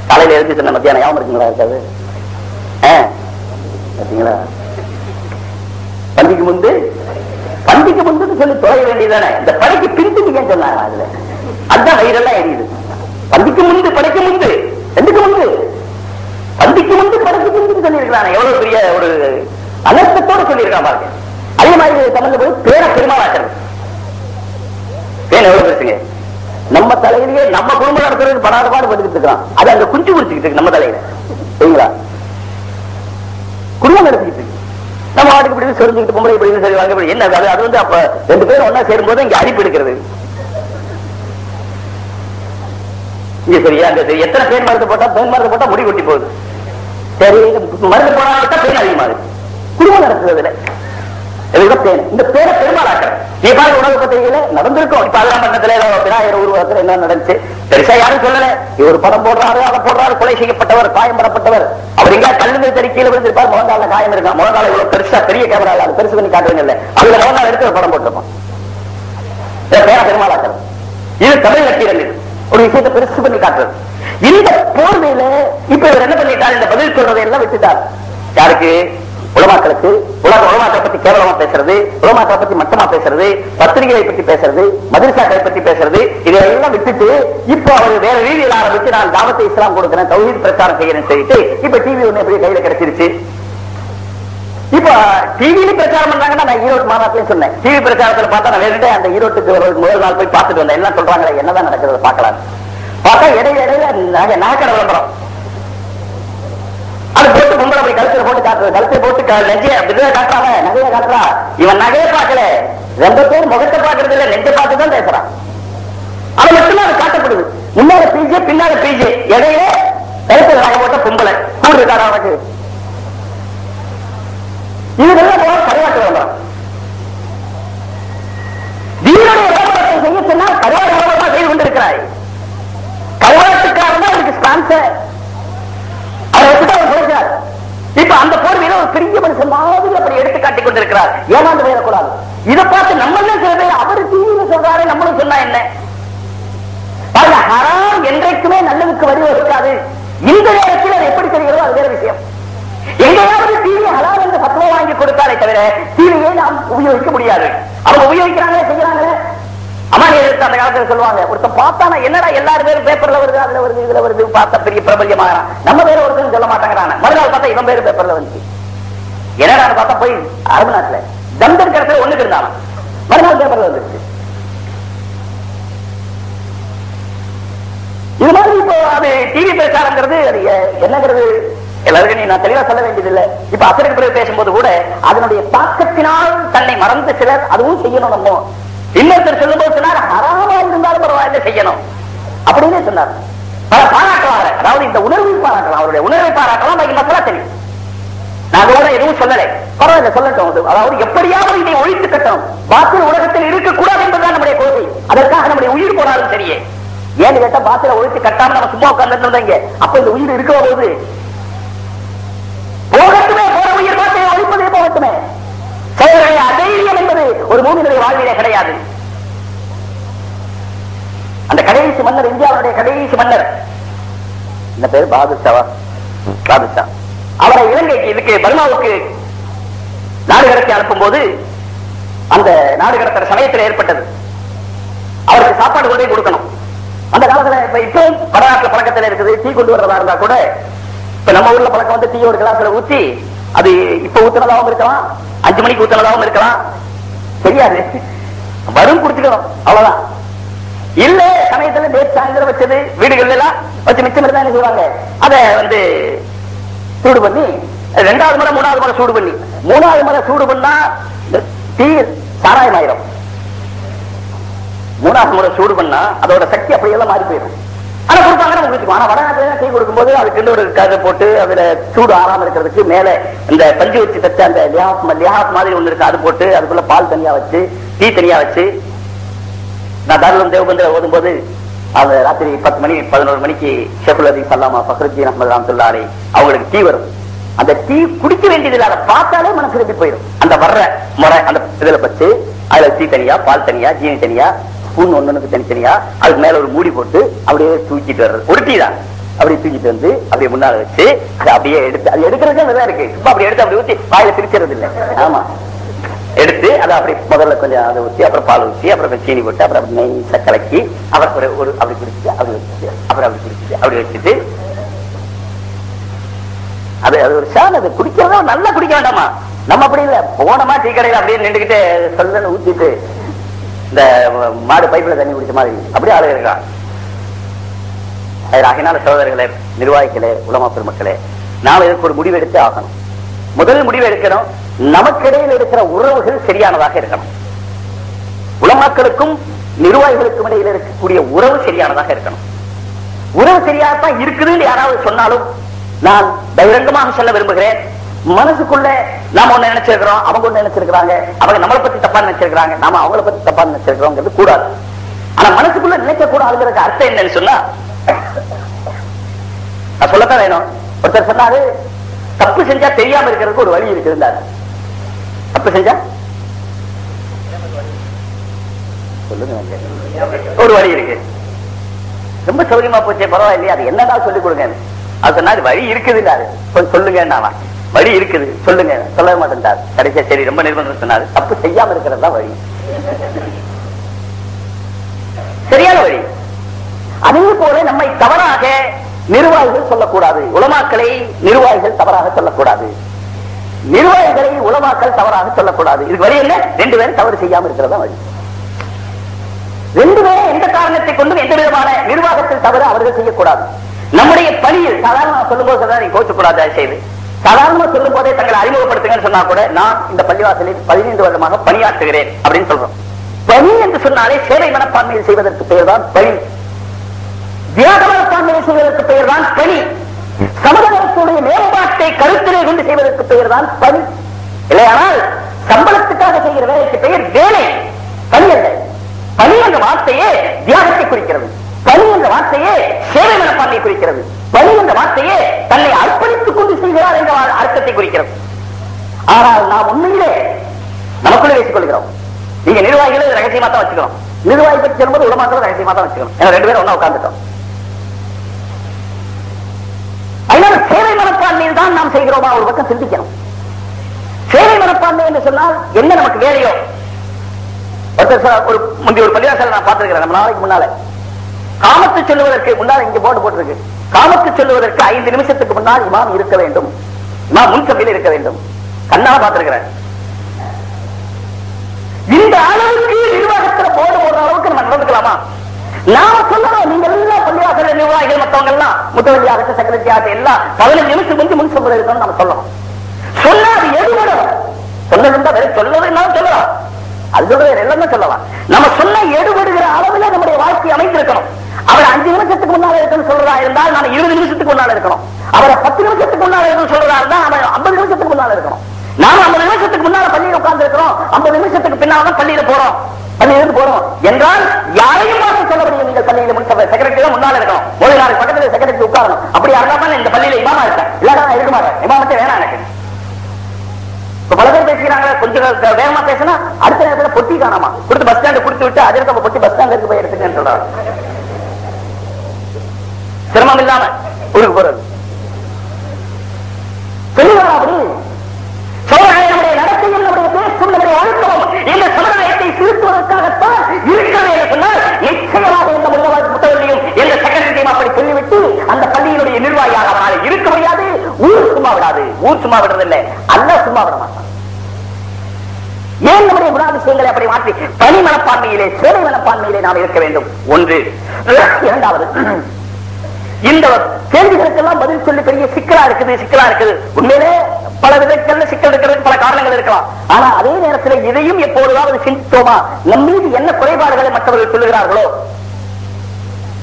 காலையில எழுதி சொன்ன மத்தியானம் யாவும் இருக்குங்களா, இருக்காது பாத்தீங்களா? பண்டிகை முந்து சொல்லி தொலைய வேண்டியதானே, இந்த படைக்கு பிரித்து ஏன் சொன்னாங்க, அதுல அதுதான் வயிறெல்லாம் எரியுது. பண்டிக்கு முந்து படைக்கு முந்து, எதுக்கு முந்து பண்டிக்கு முந்து படைக்கு முந்து சொல்லி இருக்கிறாங்க. எவ்வளவு பெரிய ஒரு அனர்த்தத்தோடு சொல்லி இருக்கான் பாருங்க. அதே மாதிரி தமிழ்ல போய் பேர பெருமாளாக்கிறது, பேர் எவ்வளவு பேசுங்க. நம்ம தலையிலேயே நம்ம குடும்பம் நடத்துறது படாத பாடு பட்டுக்கிட்டு இருக்கான். அது அங்க குஞ்சு குடிச்சுக்கிட்டு இருக்கு நம்ம தலையில, சரிங்களா? குடும்பம் நடத்திக்கிட்டு இருக்கு. நம்ம வாட்டுக்கு இப்படி சொரிஞ்சுக்கிட்டு பொம்பளை இப்படி சரி வாங்க என்ன அது வந்து அப்ப ரெண்டு பேரும் ஒன்னா சேரும் போது இங்க அரிப்பு எடுக்கிறது. இங்க சரியா எத்தனை பேர் மருந்து போட்டா முடி கொட்டி போகுது. சரி மருந்து போனா பேர் அதிகமாகுது. குடும்பம் நடத்துறதுல இந்த பேரை பெருமாளாக்கிறது. நீ பாருங்க உணவு பத்திரிகையில நடந்திருக்கும். இப்ப அதெல்லாம் பண்ணத்துல விநாயகர் உருவாக்குற என்ன நடந்துச்சு பெருசா யாரும் சொல்லல. இவர் படம் போடுறாரு, அதை போடுறாரு, கொலை செய்யப்பட்டவர், காயம்படப்பட்டவர். அவர் எங்க கல்லுங்க தறிக்கையில விழுந்திருப்பார், முழங்கால காயம் இருக்கான். முழங்கால இவ்வளவு பெருசா பெரிய கேமரா அது பெருசு பண்ணி காட்டுறீங்கல்ல, அதுல முழங்கால எடுத்து ஒரு படம் போட்டிருப்பான். பேரை பெருமாளாக்கிறது. இது தமிழ் நக்கீரன் ஒரு விஷயத்தை பெருசு பண்ணி காட்டுறது. இந்த போர்வையில இப்ப இவர் என்ன பண்ணிட்டார், இந்த பதில் சொல்றதை எல்லாம் விட்டுட்டார். யாருக்கு? உலமாக்களுக்கு. உலமாக்களை பத்தி கேவலமா பேசுறது, உலமாக்களை பத்தி மட்டமா பேசுறது, பத்திரிகைகளை பத்தி பேசுறது, மதரசாக்களை பத்தி பேசுறது, இதெல்லாம் விட்டுட்டு இப்ப அவர் வேற ரீதியில் ஆரம்பிச்சு நான் தாவத்தை இஸ்லாம் கொடுக்கிறேன், தௌஹீத் பிரச்சாரம் செய்யறேன்னு சொல்லிட்டு இப்ப டிவி ஒண்ணு எப்படி கையில கிடைச்சிருச்சு. இப்ப டிவியில பிரச்சாரம் பண்றாங்கன்னா நான் ஈரோடு மாநாட்டிலே சொன்னேன். டிவி பிரச்சாரத்துல பார்த்தா நான் வேணுட்டே அந்த ஈரோட்டுக்கு முதல் நாள் போய் பார்த்துட்டு வந்தேன். எல்லாம் சொல்றாங்களே என்னதான் நடக்குது பார்க்கலாம். பார்த்தா இடையில நகைக்கடை விளம்பரம் அது போட்டு பொம்பளை அப்படி கழுத்துல போட்டு காட்டுறது, கழுத்தை போட்டு நெஞ்சைய விதவை காட்டுறாங்க, நகைய காட்டுறா. இவன் நகையை பார்க்கல, ரெண்டு பேர் முகத்தை பார்க்கறது இல்ல, நெஞ்சை பார்த்து தான் பேசுறான். அது மட்டும்தான் அது காட்டப்படுது. முன்னால பீஜே பின்னால பீஜே, இடையில கழுத்துல நகை போட்ட பொம்பளை கூடு இருக்காரா அவனுக்கு. இதுதான் கருவாட்டு விளம்பரம். வீரனுடைய விளம்பரத்தை செய்ய சொன்னால் கருவாட்டு விளம்பரம் செய்து கொண்டிருக்கிறாய். கருவாட்டுக்காரன் தான் அதுக்கு ஸ்பான்சர். இப்ப அந்த போர்வையில ஒரு பெரிய மனுஷன் மாதிரி அப்படி எடுத்து காட்டிக் கொண்டிருக்கிறார். ஏமாந்து போயிடக்கூடாது. இதை பார்த்து நம்ம சொல்றது அவரு டிவியில சொல்றாரு, நம்மளும் சொன்னா என்ன? ஹராம் என்றைக்குமே நல்லதுக்கு வழிவகுக்காது. இந்த நேரத்தில் அது எப்படி தெரிகிறதோ அது வேற விஷயம். எங்கேயாவது டிவி ஹலால் என்ற பத்துவம் வாங்கி கொடுத்தாலே தவிர டிவியை நாம் உபயோகிக்க முடியாது. அவங்க உபயோகிக்கிறாங்களே செய்யறாங்களே. அம்மானி எடுத்து அந்த காலத்துல சொல்லுவாங்க, ஒருத்தன் பார்த்தானா என்னடா எல்லாரும் பேரும் பேப்பர்ல வருது, அதுல வருது, இதுல வருது, பார்த்தா பெரிய பிரபல்யமாகறான். நம்ம பேர் ஒருத்தன் சொல்ல மாட்டாங்கிறான். மறுநாள் பார்த்தா இவன் பேரு பேப்பர்ல வந்து என்னடா பார்த்தா போய் அரபு நாட்டுல தந்தர் கடத்துல ஒண்ணுக்கு இருந்தாலும் மறுநாள் பேப்பர்ல வந்துருச்சு. இது மாதிரி இப்போ அது டிவி பிரச்சாரங்கிறது அது என்னங்கிறது எல்லாருக்கும் நான் தெளிவா சொல்ல வேண்டியதில்லை. இப்ப அசருக்கு பிறகு பேசும்போது கூட அதனுடைய தாக்கத்தினால் தன்னை மறந்து சிலர் அதுவும் செய்யணும். நம்ம இன்னொருத்தர் சொல்லும் போது சொன்னார், ஹராமா இருந்தாலும் பரவாயில்ல செய்யணும் அப்படின்னு சொன்னார். பாராட்டுவாங்க, அதாவது இந்த உணர்வை பாராட்டலாம், அவருடைய உணர்வை பாராட்டலாம். பாக்கி மக்களா தெரியும். நான் கூட எதுவும் சொல்லலை, பரவாயில்ல சொல்லட்டும். அதாவது எப்படியாவது இதை ஒழித்து கட்டணும், பாத்திர உலகத்தில் இருக்கக்கூடாது என்பதுதான் நம்முடைய கொள்கை. அதற்காக நம்முடைய உயிர் போனாலும் சரியே. ஏன்னு கேட்டா பாத்திர ஒழித்து கட்டாம நம்ம சும்மா உட்கார்ந்து இருந்தீங்க, அப்ப இந்த உயிர் இருக்கிற போது போகட்டுமே, போற உயிர் பாத்திரை ஒழிப்பதே போகட்டுமே. அதைரியம் என்பது ஒரு மூமினுடைய வாழ்விலே கிடையாது. அந்த கடைசி மன்னர், இந்தியாவுடைய கடைசி மன்னர், இந்த பேர் பாதுஷாவா, பாதுஷா. அவரை இலங்கைக்கு இதுக்கு பர்மாவுக்கு நாடு கடத்தி அனுப்பும் போது அந்த நாடு கடத்துற சமயத்தில் ஏற்பட்டது. அவருக்கு சாப்பாடு கொண்டே கொடுக்கணும். அந்த காலத்துல இப்போ வடநாட்டுல பழக்கத்தில் இருக்குது. டீ கொண்டு வர்றதா இருந்தா கூட இப்ப நம்ம ஊர்ல பழக்கம் வந்து டீ ஒரு கிளாஸ்ல ஊத்தி, அது இப்ப ஊத்துனதாகவும் இருக்கலாம், 5 மணிக்கு ஊத்துனதாகவும் இருக்கலாம், தெரியாது. வரும் குடிச்சுக்கணும், அவ்வளவுதான். இல்ல சமயத்துல நேற்று சாயந்தரம் வச்சது வீடுகள் எல்லாம் வச்சு மிச்சம் இருந்தா என்ன செய்வாங்க, அதை வந்து சூடு பண்ணி 2வது முறை 3வது முறை சூடு பண்ணி 3வது முறை சூடு பண்ணா டீ சாராயம் ஆயிரும். 3வது முறை சூடு பண்ணா அதோட சக்தி அப்படியெல்லாம் மாறி போயிடும். ஆனா கொடுப்பாங்க நம்ம குடிச்சுக்கோ. ஆனா வடநாட்டுல டீ கொடுக்கும் போது அதுக்கு ஒரு கதை போட்டு அதுல சூடு ஆறாம இருக்கிறதுக்கு மேல இந்த பஞ்சு வச்சு தச்ச அந்த லியாப் மாதிரி ஒண்ணு இருக்கு, அது போட்டு அதுக்குள்ள பால் தனியா வச்சு டீ தனியா வச்சு. நான் தாராளம் தேவபந்திர ஓதும் போது அந்த ராத்திரி 10 மணி 11 மணிக்கு ஷேகுல் ஹதீஸ் அல்லாமா ஃபக்ருத்தீன் அஹ்மத் ரஹ்மத்துல்லாஹி அலைஹி அவங்களுக்கு டீ வரும். அந்த டீ குடிக்க வேண்டியதில்லை, அதை பார்த்தாலே மனசு திரும்பி போயிடும். அந்த வர்ற முறை அந்த இதுல வச்சு அதுல டீ தனியா, பால் தனியா, ஜீனி தனியா, ஸ்பூன் ஒண்ணுக்கு தனித்தனியா, அதுக்கு மேல ஒரு மூடி போட்டு அப்படியே தூக்கிட்டு வர்றது. ஒரு டீ தான். அப்படியே தூக்கிட்டு வந்து அப்படியே முன்னால வச்சு அதை அப்படியே எடுத்து, அது எடுக்கிறதுக்கு நல்லா இருக்கு. இப்ப அப்படி எடுத்து அப்படி ஊத்தி வாயில பிரிக்கிறது இல்லை. ஆமா, எடுத்து அதை அப்படி முதல்ல கொஞ்சம் அதை ஊற்றி, அப்புறம் பால் ஊற்றி, அப்புறம் சீனி போட்டு, அப்புறம் அப்படி நெய்ஸை கலக்கி, அப்புறம் ஒரு அப்படி குடிச்சிட்டு அப்படி வச்சுட்டு, அப்புறம் அப்படி குடிச்சிட்டு அப்படி வச்சுட்டு, அது அது ஒரு ஷான். அது குடிக்கிறதா நல்லா குடிக்க வேண்டாமா? நம்ம அப்படி இல்லை, போனமா டீ கடையில் அப்படியே நின்றுகிட்டு சொல்லுன்னு ஊத்திட்டு இந்த மாடு பைப்புல தண்ணி குடிச்ச மாதிரி அப்படியே ஆளு இருக்கான். ஆகினால சகோதரர்களே, நிர்வாகிகளே, உலமா பெருமக்களே, நாம் இதற்கு ஒரு முடிவு எடுத்து ஆகணும். முதல் முடிவு எடுக்கணும், நமக்கிடையில் இருக்கிற உறவுகள் சரியானதாக இருக்கணும். உலமாக்களுக்கும் நிர்வாகிகளுக்கும் இடையில் இருக்கக்கூடிய உறவு சரியானதாக இருக்கணும். உறவு சரியாகத்தான் இருக்குதுன்னு யாராவது சொன்னாலும் நான் பகிரங்கமாக சொல்ல விரும்புகிறேன். மனசுக்குள்ள நாம ஒண்ணு நினைச்சிருக்கிறோம், அவங்க ஒண்ணு நினைச்சிருக்கிறாங்க, அவங்க நம்மளை பத்தி தப்பா நினைச்சிருக்கிறாங்க, நாம அவங்கள பத்தி தப்பா நினைச்சிருக்கிறோம் கூடாது. ஆனா மனசுக்குள்ள நினைக்க கூடாதுங்கிறதுக்கு அர்த்தம் என்னன்னு சொன்னா, நான் சொல்லத்தான் வேணும். ஒருத்தர் சொன்னாரு, தப்பு செஞ்சா தெரியாம இருக்கிறதுக்கு ஒரு வழி இருக்குதுந்தாரு. தப்பு செஞ்சா சொல்லுங்க, ஒரு வழி இருக்கு. ரொம்ப சௌரியமா போச்சே, பரவாயில்லையா, அது என்னதான் சொல்லிக் கொடுங்க. அது சொன்னா வழி இருக்குது, கொஞ்சம் சொல்லுங்க. வழி இருக்குது, சொல்லுங்க. சொல்ல மாட்டேன்டார். கடைசியா சரி ரொம்ப நிர்பந்தம் சொன்னாரு, தப்பு செய்யாம இருக்கிறது தான் வழி, சரியான வழி. அதே போல நம்மை தவறாக நிர்வாகிகள் சொல்லக்கூடாது, உலமாக்களை நிர்வாகிகள் தவறாக சொல்லக்கூடாது. நிர்வாகிகளை உலமாக்கள் தவறாக சொல்லக்கூடாது. இதுக்கு வழி என்ன? 2 பேரும் தவறு செய்யாம இருக்கிறதா வழி. 2 பேரும் எந்த காரணத்தை கொண்டும் எந்த விதமான நிர்வாகத்தில் தவறு அவர்கள் செய்யக்கூடாது. நம்முடைய பணியில் சாதாரண சொல்லும் போது நீ கோச்சக்கூடாது செய்து சாதாரணமா சொல்லும் போதே தங்களை அறிமுகப்படுத்துங்கன்னு சொன்னா கூட நான் இந்த பள்ளிவாசலில் 15 வருடமாக பணியாற்றுகிறேன் அப்படின்னு சொல்றோம். பணி என்று சொன்னாலே சேவை மனப்பான்மையை செய்வதற்கு பெயர் தான் பணி. தியாக மனப்பான்மையை செய்வதற்கு பெயர் தான் பணி. சமுதாயத்துடைய மேம்பாட்டை கருத்திலே கொண்டு செய்வதற்கு பெயர் தான் பணி. இல்லையானால் சம்பளத்துக்காக செய்கிற வேலைக்கு பெயர் வேலை, பணி அல்ல. பணி என்ற வார்த்தையே தியாகத்தை குறிக்கிறது. பணி என்ற வார்த்தையே சேவை மனப்பான்மையை குறிக்கிறது. பணி என்ற வார்த்தையே தன்னை அர்ப்பணித்துக் கொண்டு செய்கிறார் என்ற அர்த்தத்தை குறிக்கிறது. ஆனால் நாம் உண்மையிலே நமக்குள்ளே பேசிக் கொள்கிறோம். நீங்க நிர்வாகிகளை ரகசியமா தான் வச்சுக்கணும். நிர்வாகி பற்றி சொல்லும்போது உலமாக்கள் ரகசியமா தான் வச்சுக்கணும். 2 பேரும் ஒண்ணா உட்கார்ந்துட்டோம். அதனால சேவை மனப்பான்மையில் தான் நாம் செய்கிறோமா ஒரு பக்கம் சிந்திக்கணும். சேவை மனப்பான்மை என்று சொன்னால் என்ன நமக்கு வேலையோ. ஒரு முந்தைய ஒரு பள்ளிவாசல் நான் பார்த்திருக்கிறேன். நம்ம நாளைக்கு முன்னால காமத்து சொல்லுவதற்கு முன்னால் இங்க போர்டு போட்டிருக்கு. காமத்து சொல்லுவதற்கு 5 நிமிஷத்துக்கு முன்னால் இமாம் இருக்க வேண்டும், இமாம் முன்சபையில் இருக்க வேண்டும். கண்ணால பார்த்திருக்கிறேன். இந்த அளவுக்கு நிர்வாகத்தில் போர்டு போடுற அளவுக்கு நம்ம நடந்துக்கலாமா? நாம சொல்லணும், நீங்க எல்லாம் பள்ளிவாசல் நிர்வாகிகள் மற்றவங்க எல்லாம் முத்தவல்லி ஆகட்டும் செக்ரட்டரி ஆகட்டும் எல்லாம் 15 நிமிஷம் கொஞ்சம் முன்சபையில் இருக்கணும் நம்ம சொல்லணும். சொன்னா அது எடுபடும். சொல்லணும் வேற சொல்லலாம் சொல்லலாம், அது சொல்றது எல்லாமே சொல்லலாம். நம்ம சொன்ன எடுபடுகிற அளவுல நம்முடைய வாழ்க்கை அமைந்திருக்கணும். அவர் 5 நிமிஷத்துக்கு முன்னால இருக்குன்னு சொல்றதா இருந்தால் நாம 20 நிமிஷத்துக்கு முன்னால இருக்கணும். அவரை 10 நிமிஷத்துக்கு முன்னால இருக்குன்னு சொல்றதா இருந்தா அவன் 50 நிமிஷத்துக்கு முன்னால இருக்கணும். நாம 50 நிமிஷத்துக்கு முன்னால பள்ளியில் உட்கார்ந்து இருக்கிறோம், 50 நிமிஷத்துக்கு பின்னால்தான் பள்ளியில போறோம், பள்ளியிலிருந்து போறோம் என்றால் யாரையும் பார்த்து சொல்ல முடியும். நீங்கள் பள்ளியில முன்சபை செக்ரட்டரி தான் முன்னால இருக்கணும், ஒரு நாளைக்கு பக்கத்துல செக்ரட்டரி உட்காரணும். அப்படி இருந்தாலும் இந்த பள்ளியில இமாமா இருக்கேன், இல்லாத நான் இருக்க மாட்டேன், இமாமத்தை வேணாம் எனக்கு. பல பேர் பேசுகிறாங்க, கொஞ்சம் வேகமா பேசினா அடுத்த நேரத்தில் பொட்டி காணாமா கொடுத்து பஸ் ஸ்டாண்ட் கொடுத்து விட்டு அதற்கு நம்ம பொட்டி பஸ் ஸ்டாண்டுக்கு போய் எடுத்துக்கன்னு சொல்றாங்க. சிரமம் இல்லாம ஊருக்கு போறது சொல்லுவாங்க. அப்படி நம்முடைய நடத்தையும் நம்முடைய பேசும் நம்முடைய ஒழுக்கமும் இந்த சமுதாயத்தை திருத்துவதற்காகத்தான் இருக்கிறது என்று சொன்னால் நிச்சயமாக இந்த முத்தவல்லியும் எந்த செக்ரட்டரியும் அப்படி சொல்லிவிட்டு அந்த பள்ளியினுடைய நிர்வாகியாக அவனால் இருக்க முடியாது. ஊர் சும்மா விடாது. ஊர் சும்மா விடுறதில்லை, அல்ல சும்மா விட மாட்டான். ஏன் நம்முடைய குணாதிசயங்களை அப்படி மாற்றி பணி மனப்பான்மையிலே சேவை மனப்பான்மையிலே நாம் இருக்க வேண்டும். ஒன்று. இரண்டாவது, இந்த கேள்விகளுக்கெல்லாம் பதில் சொல்லி பெரிய சிக்கலா இருக்குது. உண்மையிலே பல விதங்கள்ல சிக்கல் இருக்கிறது, பல காரணங்கள் இருக்கலாம். ஆனா அதே நேரத்தில் இதையும் எப்போதாவது சிந்தித்தோமா, நம் மீது என்ன குறைபாடுகளை மற்றவர்கள் சொல்லுகிறார்களோ,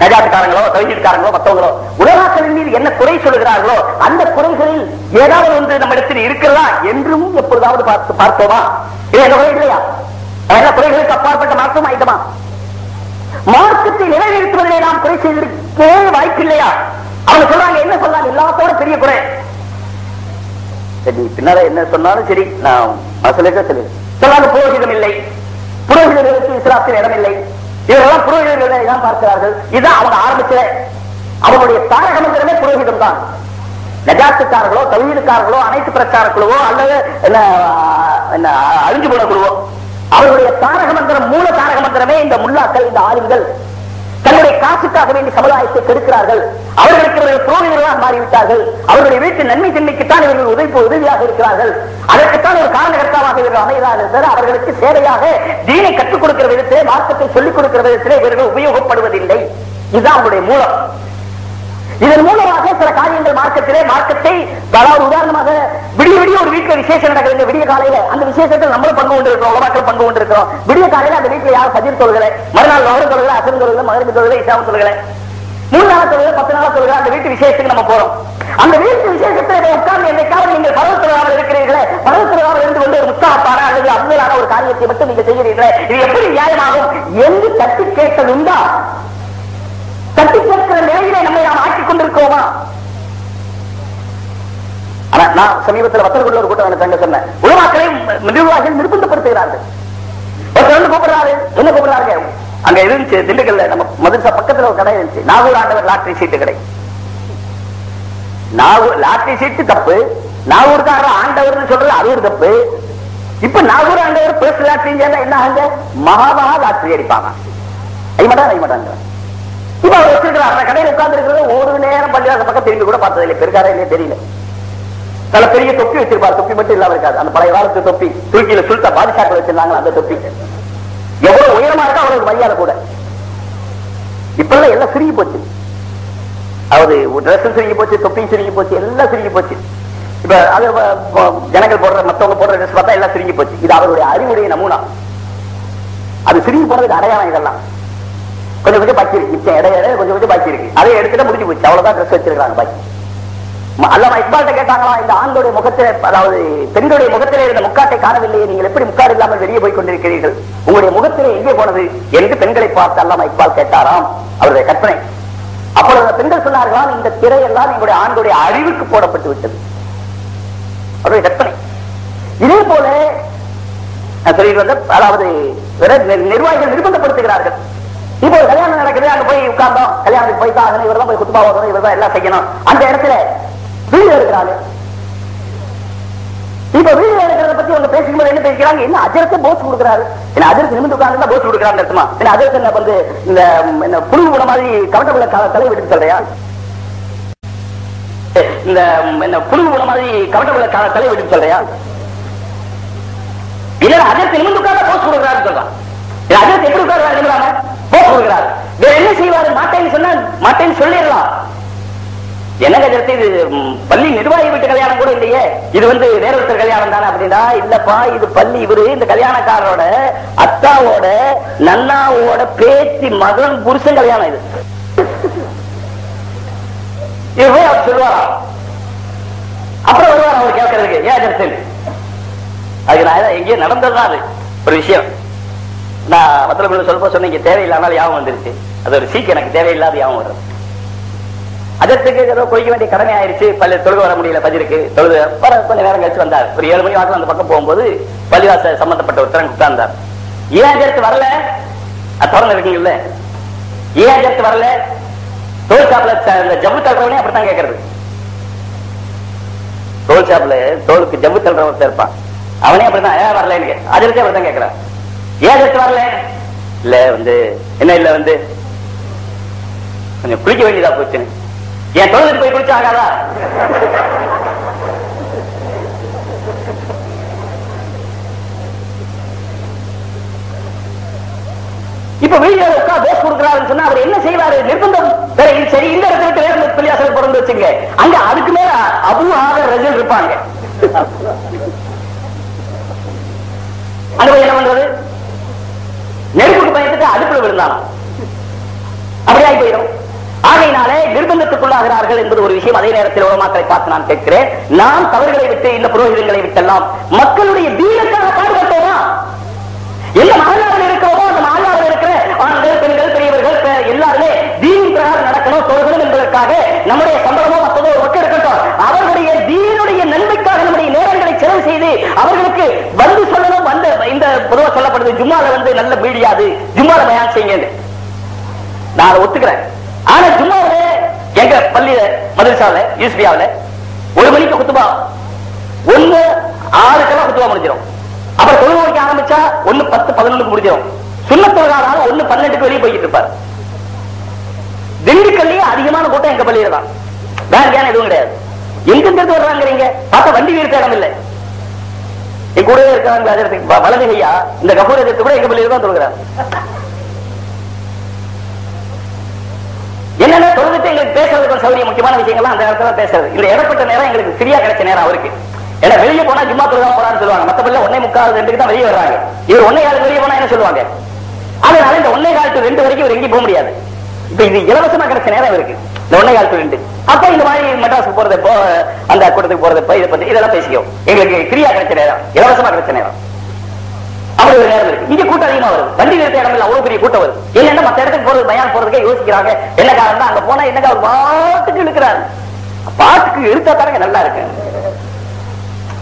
நஜாத்துக்காரங்களோ தௌஹீத்காரங்களோ மற்றவங்களோ உலமாக்களின் மீது என்ன குறை சொல்லுகிறார்களோ அந்த குறைகளில் ஏதாவது ஒன்று நம்ம இடத்தில் இருக்கிறதா என்றும் எப்பொழுதாவது பார்த்தோமா? இது என்ன குறை இல்லையா? என்ன குறைகளுக்கு அப்பாற்பட்ட மாற்றம் ஆயிட்டமா? மார்க்கத்தை நிறைவேற்றுவதிலே நாம் குறை செய்திருக்கவே வாய்ப்பில்லையா? அவங்க சொல்றாங்க, என்ன சொல்றாங்க, எல்லாத்தோட பெரிய குறை. சரி, பின்னால என்ன சொன்னாலும் சரி, நான் மசலுக்கு சொல்லாங்க. புரோகிதம் இல்லை, புரோகிதர்களுக்கு இஸ்லாத்தில் இடமில்லை, இவரெல்லாம் புரோகிதர்களை தான் பார்க்கிறார்கள். இதுதான் அவங்க ஆரம்பிச்ச அவங்களுடைய தாரக மந்திரமே புரோகிதம் தான். நஜாத்துக்காரர்களோ தௌஹீத்காரர்களோ அனைத்து பிரச்சார குழுவோ அல்லது அழிஞ்சு போன குழுவோ அவர்களுடைய தாரக மந்திரம், மூல தாரக மந்திரமே இந்த முல்லாக்கள், இந்த ஆளுங்கள் தன்னுடைய காசுக்காக வேண்டி சமுதாயத்தை கெடுக்கிறார்கள். அவர்களுக்கு இவர்கள் புரோகிதர்களாக மாறிவிட்டார்கள். அவர்களுடைய வீட்டு நன்மை திண்மைக்குத்தான் இவர்கள் உதவியாக இருக்கிறார்கள். அதற்குத்தான் ஒரு காரணகர்த்தாவாக இவர்கள் அமைகிறார்கள். அவர்களுக்கு சேவையாக தீனை கற்றுக் கொடுக்கிற விதத்திலே, மார்க்கத்தை சொல்லிக் கொடுக்கிற விதத்திலே இவர்கள் உபயோகப்படுவதில்லை. இதுதான் அவங்களுடைய மூலம். இதன் மூலமாக சில காரியங்கள் மார்க்கத்தை உதாரணமாக விடிய விடிய ஒரு வீட்டுல விசேஷம் நடக்குது. விடிய காலையில அந்த விசேஷத்தில் நம்மளும் பங்கு கொண்டு இருக்கிறோம், உலமாக்கள் பங்கு கொண்டு இருக்கிறோம். விடிய காலையில அந்த வீட்டுல யாரும் ஃபஜ்ர் தொழுகலை, மறுநாள் லஹர் தொழுகலை, அஸ்ர் தொழுகலை, மக்ரிப் தொழுகலை, இஷா தொழுகலை, 3 நாள் தொழுகலை, 10 நாள் தொழுகலை. அந்த வீட்டு விசேஷத்துக்கு நம்ம போறோம். அந்த வீட்டு விசேஷத்தில் உட்கார்ந்து என்னைக்காவது நீங்கள் பரவத்துறதாக இருக்கிறீர்களே, பரவத்துறதாக இருந்து கொண்டு ஒரு முஸ்தாபான அல்லது அவ்வளவான ஒரு காரியத்தை மட்டும் நீங்க செய்கிறீர்களே, இது எப்படி நியாயமாகும் என்று தட்டி கேட்டது உண்டா? தட்டி கேட்கிற நிலையிலே நம்மை நாம் ஆக்கிக் கொண்டிருக்கோமா? நான் சமீபத்தில் வத்தல்குள்ள ஒரு கூட்டம் கண்டு சொன்னேன். உலமாக்களை நிர்வாகிகள் நிர்பந்தப்படுத்துகிறார்கள். கூப்பிடுறாரு, என்ன கூப்பிடுறாங்க, அங்க இருந்துச்சு திண்டுக்கல்ல நம்ம மதுரசா பக்கத்துல ஒரு கடை இருந்துச்சு, நாகூர் ஆண்டவர் லாட்டரி சீட்டு கடை. நாகூர் லாட்டரி சீட்டு தப்பு, நாகூர்காரர் ஆண்டவர் சொல்றது அது ஒரு தப்பு. இப்ப நாகூர் ஆண்டவர் பேச லாட்டரி என்ன ஆகுங்க, மகா லாட்டரி அடிப்பாங்க. ஐமாட்டாங்க. இப்ப அவர் வச்சிருக்கிறார் கடையில் உட்கார்ந்து இருக்கிறது, ஒரு நேரம் பள்ளிவாசல் பக்கம் திரும்பி கூட பார்த்ததில்லை, பெருக்கார இல்லையே தெரியல. நல்ல பெரிய தொப்பி வச்சிருப்பார். தொப்பி மட்டும் இல்லாம இருக்காது. அந்த பழைய காலத்து தொப்பி, துருக்கியில சுல்தான் பாதுஷாக்கள் வச்சிருந்தாங்க. அந்த தொப்பி எவ்வளவு உயரமா இருக்கா அவருக்கு மரியாதை கூட. இப்ப எல்லாம் சுருங்கி போச்சு. அதாவது டிரெஸ் சுருங்கி போச்சு, தொப்பியும் சுருங்கி போச்சு, எல்லாம் சுருங்கி போச்சு. இப்ப அது ஜனங்கள் போடுற மத்தவங்க போடுற ட்ரெஸ் பார்த்தா எல்லாம் சுருங்கி போச்சு. இது அவருடைய அறிவுடைய நமூனா. அது சுருங்கி போனதுக்கு அடையாளம். இதெல்லாம் கொஞ்சம் கொஞ்சம் பாக்கி இருக்கு. மிச்சம் இடையில கொஞ்சம் கொஞ்சம் பாக்கி இருக்கு. அதை எடுத்துட்டு முடிஞ்சு போச்சு. அவ்வளவுதான் ட்ரெஸ் வச்சிருக்காங்க பாக்கி. அல்லாம இக்பால்ட்ட கேட்டாங்களா, இந்த ஆண்களுடைய முகத்திலே, அதாவது பெண்களுடைய முகத்திலே இருந்த முக்காட்டை காணவில்லையே, நீங்கள் எப்படி முக்காடு இல்லாமல் வெளியே போய் கொண்டிருக்கிறீர்கள், உங்களுடைய முகத்திலே எங்கே போனது என்று பெண்களை பார்த்து அல்லாம இக்பால் கேட்டாராம். அவருடைய கற்பனை. அப்பொழுது பெண்கள் சொன்னார்களாம், இந்த திரையெல்லாம் எங்களுடைய ஆண்களுடைய அறிவுக்கு போடப்பட்டு விட்டது. அவருடைய கற்பனை. இதே போல சொல்லிட்டு வந்த, அதாவது நிர்வாகிகள் நிர்பந்தப்படுத்துகிறார்கள். இப்போ கல்யாணம் நடக்குது, அங்க போய் உட்கார்ந்தோம், கல்யாணத்துக்கு போய் தான் இவர் தான் போய் குத்துபா ஓதணும், இவர் தான் எல்லாம் செய்யணும். அந்த இடத்துல வீடு இருக்கிறாங்க. இப்ப வீடு இருக்கிறத பத்தி அவங்க பேசும்போது என்ன பேசுறாங்க, என்ன அஜரத்தை போஸ் கொடுக்குறாரு, என்ன அஜரத்து நிமிந்து உட்கார்ந்து போஸ் கொடுக்குறாங்க அர்த்தமா? என்ன அஜரத்து என்ன வந்து இந்த புழுகு கூட மாதிரி கவட்டமுள்ள தலை விட்டு சொல்றியா, இந்த புழுகு கூட மாதிரி கவட்டமுள்ள தலை விட்டு சொல்றியா? இல்ல அஜரத்து நிமிந்து உட்கார்ந்து போஸ் கொடுக்குறாரு சொல்றான். அஜரத்து எப்படி உட்கார்றாரு நிமிடாம போஸ் கொடுக்குறாரு. வேற என்ன செய்வாரு? மாட்டேன்னு சொன்னா மாட்டேன்னு சொல்லிடலாம். என்ன கஜரத்து, இது பள்ளி நிர்வாகி வீட்டு கல்யாணம் கூட இல்லையே, இது வந்து வேற ஒருத்தர் கல்யாணம் தானே அப்படின்னா, இல்லப்பா இது பள்ளி, இவரு இந்த கல்யாணக்காரரோட அத்தாவோட நன்னாவோட பேத்தி மகன் புருஷன் கல்யாணம். இது போய் அவர் சொல்லுவாரா? அப்புறம் வருவார் அவர் கேட்கறதுக்கு, ஏன் கஜரத்து அது நான் எங்கேயும் நடந்ததுதான் அது ஒரு விஷயம். நான் மத்தள சொல்ல சொன்னீங்க, தேவையில்லாமல் யாவும் வந்துருச்சு. அது ஒரு சீக்கு எனக்கு தேவையில்லாத யாவும் வர்றது. அதற்கு ஏதோ கொய்க்க வேண்டிய கடமை ஆயிடுச்சு. பள்ளி தொழுக வர முடியல, பஜ்ருக்கு தொழுது கொஞ்சம் நேரம் கழிச்சு வந்தார். ஒரு 7 மணி வாக்கில் அந்த பக்கம் போகும்போது பள்ளிவாச சம்பந்தப்பட்ட ஒருத்தர் உட்கார்ந்தார். ஏன் அஜரத்து வரல? திறந்து இருக்கீங்கல்ல, ஏன் அஜரத்து வரல? தோல் ஷாப்ல ஜம்மு தள்ளுறவனே அப்படித்தான் கேட்கறது. தோல் ஷாப்ல தோலுக்கு ஜம்மு தள்ளுற ஒருத்தர் இருப்பான், அவனே அப்படித்தான் ஏன் வரலன்னு அஜரத்தே அப்படித்தான் கேட்கிறான். ஏன் அஜரத்து வரல? இல்ல வந்து என்ன, இல்ல வந்து கொஞ்சம் குளிக்க வேண்டியதா போச்சுன்னு. ஏன் தொழுதுட்டு போய் குளிச்சா ஆகாதா? இப்ப வீடியோ உட்கார்ந்து பேச கொடுக்கிறாருன்னு சொன்னா அவர் என்ன செய்வாரு? நிர்பந்தம். சரி, இந்த இடத்துல விட்டு வேற பள்ளியாசல் பிறந்து வச்சுங்க, அங்க அதுக்கு மேல அபு ஆதர் ரஜுல் இருப்பாங்க. அங்க என்ன பண்றது? நெருப்புக்கு பயந்துட்டு அடுப்புல விழுந்தாங்க, அப்படியே போயிடும். ஆகையினாலே நிர்பந்தத்துக்குள்ளாகிறார்கள் என்பது ஒரு விஷயம். அதே நேரத்தில் உலமாக்களை பார்த்து நான் கேட்கிறேன், நாம் தவறுகளை விட்டு இந்த புரோகிதங்களை விட்டெல்லாம் மக்களுடைய தீனுக்காக பாடுபட்டோமா? எந்த மகளாவில் இருக்கிறோமோ அந்த மகளாவில் இருக்கிற ஆண்கள் பெண்கள் பெரியவர்கள் எல்லாருமே தீனின் பிரகாரம் நடக்கணும், தொழுகணும் என்பதற்காக நம்முடைய சம்பளமோ மற்றதோ ஒரு ஒட்டு இருக்கட்டும், அவர்களுடைய தீனுடைய நன்மைக்காக நம்முடைய நேரங்களை செலவு செய்து அவர்களுக்கு வந்து சொல்லணும். வந்த இந்த பொதுவாக சொல்லப்படுது, ஜும்மால வந்து நல்ல மீடியாது, ஜும்மால பயான் செய்யுங்க, நான் அதை ஒத்துக்கிறேன். ஆனா ஜும்மாவில எங்க பள்ளியில மதரசாவில யூஸ்பியாவில 1 மணிக்கு குத்துபா, 1:06 குத்துபா முடிஞ்சிடும். அப்புறம் தொழுகை வைக்க ஆரம்பிச்சா 1:10, 11 முடிஞ்சிடும். சுண்ணத்தொழுகாத 1:12 வெளியே போய்கிட்டு இருப்பார். திண்டுக்கல்லையே அதிகமான கூட்டம் எங்க பள்ளியில தான். வேற எதுவும் கிடையாது. எங்கிருந்து வர்றாங்க பார்த்தா வண்டி வீடு இடம் இல்லை. என் கூடவே இருக்காங்க வலது கையா இந்த கபூர் எதிர்த்து கூட எங்க பள்ளியில தான் தொழுகிறார். என்னன்னா தொழுதுட்டு எங்களுக்கு பேசுறதுக்கு சௌகரியம், முக்கியமான விஷயங்கள்லாம் அந்த இடத்துல பேசுறது. இந்த இடப்பட்ட நேரம் எங்களுக்கு ஃப்ரீயா கிடைச்ச நேரம் அவருக்கு. ஏன்னா வெளியே போனா ஜும்மா தொழுதான் போறான்னு சொல்லுவாங்க, மத்தபடி 1:45 தான் வெளியே வர்றாங்க. இவர் 1:15 வெளியே போனா என்ன சொல்லுவாங்க? அதனால இந்த 1:15 to 2 வரைக்கும் இவர் எங்கேயும் போக முடியாது. இப்ப இது இலவசமா கிடைச்ச நேரம் இருக்கு, இந்த 1:15 to 2. அப்ப இந்த மாதிரி மெட்ராஸுக்கு போறதப்போ, அந்த கூட்டத்துக்கு போறதப்போ, இதை பத்தி இதெல்லாம் பேசிக்கோ. எங்களுக்கு ஃப்ரீயா கிடைச்ச நேரம், இலவசமா கிடைச்ச நேரம். அப்படி ஒரு நேரம் இருக்கு. இங்க கூட்டம் அதிகமா வருது, வண்டி நிறுத்த இடம் இல்ல, அவ்வளவு பெரிய கூட்டம் வருது. இல்லைன்னா மத்த இடத்துக்கு போறது, பயான் போறதுக்கே யோசிக்கிறாங்க. என்ன காரணம்? அங்க போனா என்னங்க அவர் பாட்டுக்கு இழுக்கிறாரு. பாட்டுக்கு இழுத்தா தானங்க நல்லா இருக்கு.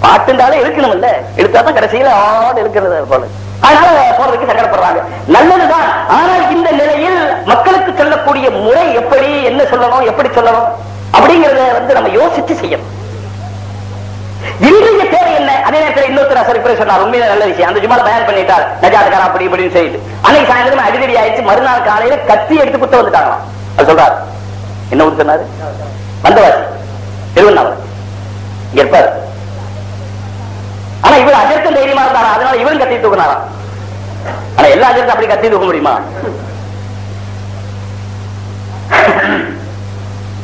பாட்டுண்டாலே இழுக்கணும் இல்ல, இழுத்தா தான் கடைசியில ஆடு இழுக்கிறது போல. அதனால போறதுக்கு சங்கடப்படுறாங்க. நல்லதுதான். ஆனால் இந்த நிலையில் மக்களுக்கு சொல்லக்கூடிய முறை எப்படி, என்ன சொல்லணும், எப்படி சொல்லணும் அப்படிங்கறத வந்து நம்ம யோசிச்சு செய்யணும். இன்றைய தேவை என்ன? அதே நேரத்தில் இன்னொருத்தர் அசரி சொன்னார், உண்மையில நல்ல விஷயம். அந்த ஜும்மால பயன் பண்ணிட்டார், நஜாத்துக்காரன் அப்படி இப்படின்னு சொல்லிட்டு அன்னைக்கு சாயந்தரம் அடிதடி ஆயிடுச்சு. மறுநாள் காலையில கத்தி எடுத்து குத்த வந்துட்டாங்களாம். அது சொல்றாரு. என்ன ஊர் சொன்னாரு? வந்தவாசி, திருவண்ணாமலை. இங்க இருப்பாரு. ஆனா இவர் அஜர்த்தும் தைரியமா இருந்தாரா, அதனால இவரும் கத்தி தூக்குனாரா? ஆனா எல்லா அஜர்த்தும் அப்படி கத்தி தூக்க முடியுமா?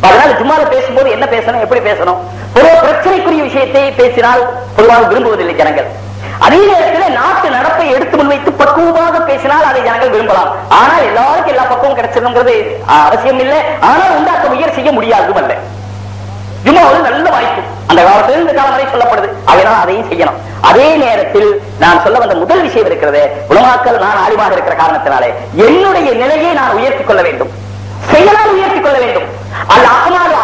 அதனால ஜும்மால பேசும்போது என்ன பேசணும், எப்படி பேசணும்? ஒரு பிரச்சனைக்குரிய விஷயத்தை பேசினால் பொதுவாக விரும்புவதில்லை ஜனங்கள். அதே நேரத்தில் நாட்டு நடப்பை எடுத்து முன்வைத்து பக்குவமாக பேசினால் அதை ஜனங்கள் விரும்பலாம். ஆனால் எல்லாருக்கும் எல்லா பக்குவம் கிடைச்சிருங்கிறது அவசியம் இல்லை. ஆனால் உண்டாக்க முயற்சி செய்ய முடியாதும் அல்ல. ஜும்மா ஒரு நல்ல வாய்ப்பு, அந்த காலத்தில் இந்த காலம் வரை சொல்லப்படுது. அதனால் அதையும் செய்யணும். அதே நேரத்தில் நான் சொல்ல வந்த முதல் விஷயம் இருக்கிறது, உலமாக்கள் நான் ஆலிமாக இருக்கிற காரணத்தினாலே என்னுடைய நிலையை நான் உயர்த்திக் கொள்ள வேண்டும், செயலால் உயர்த்திக் கொள்ள வேண்டும். அல்ல அகமாறு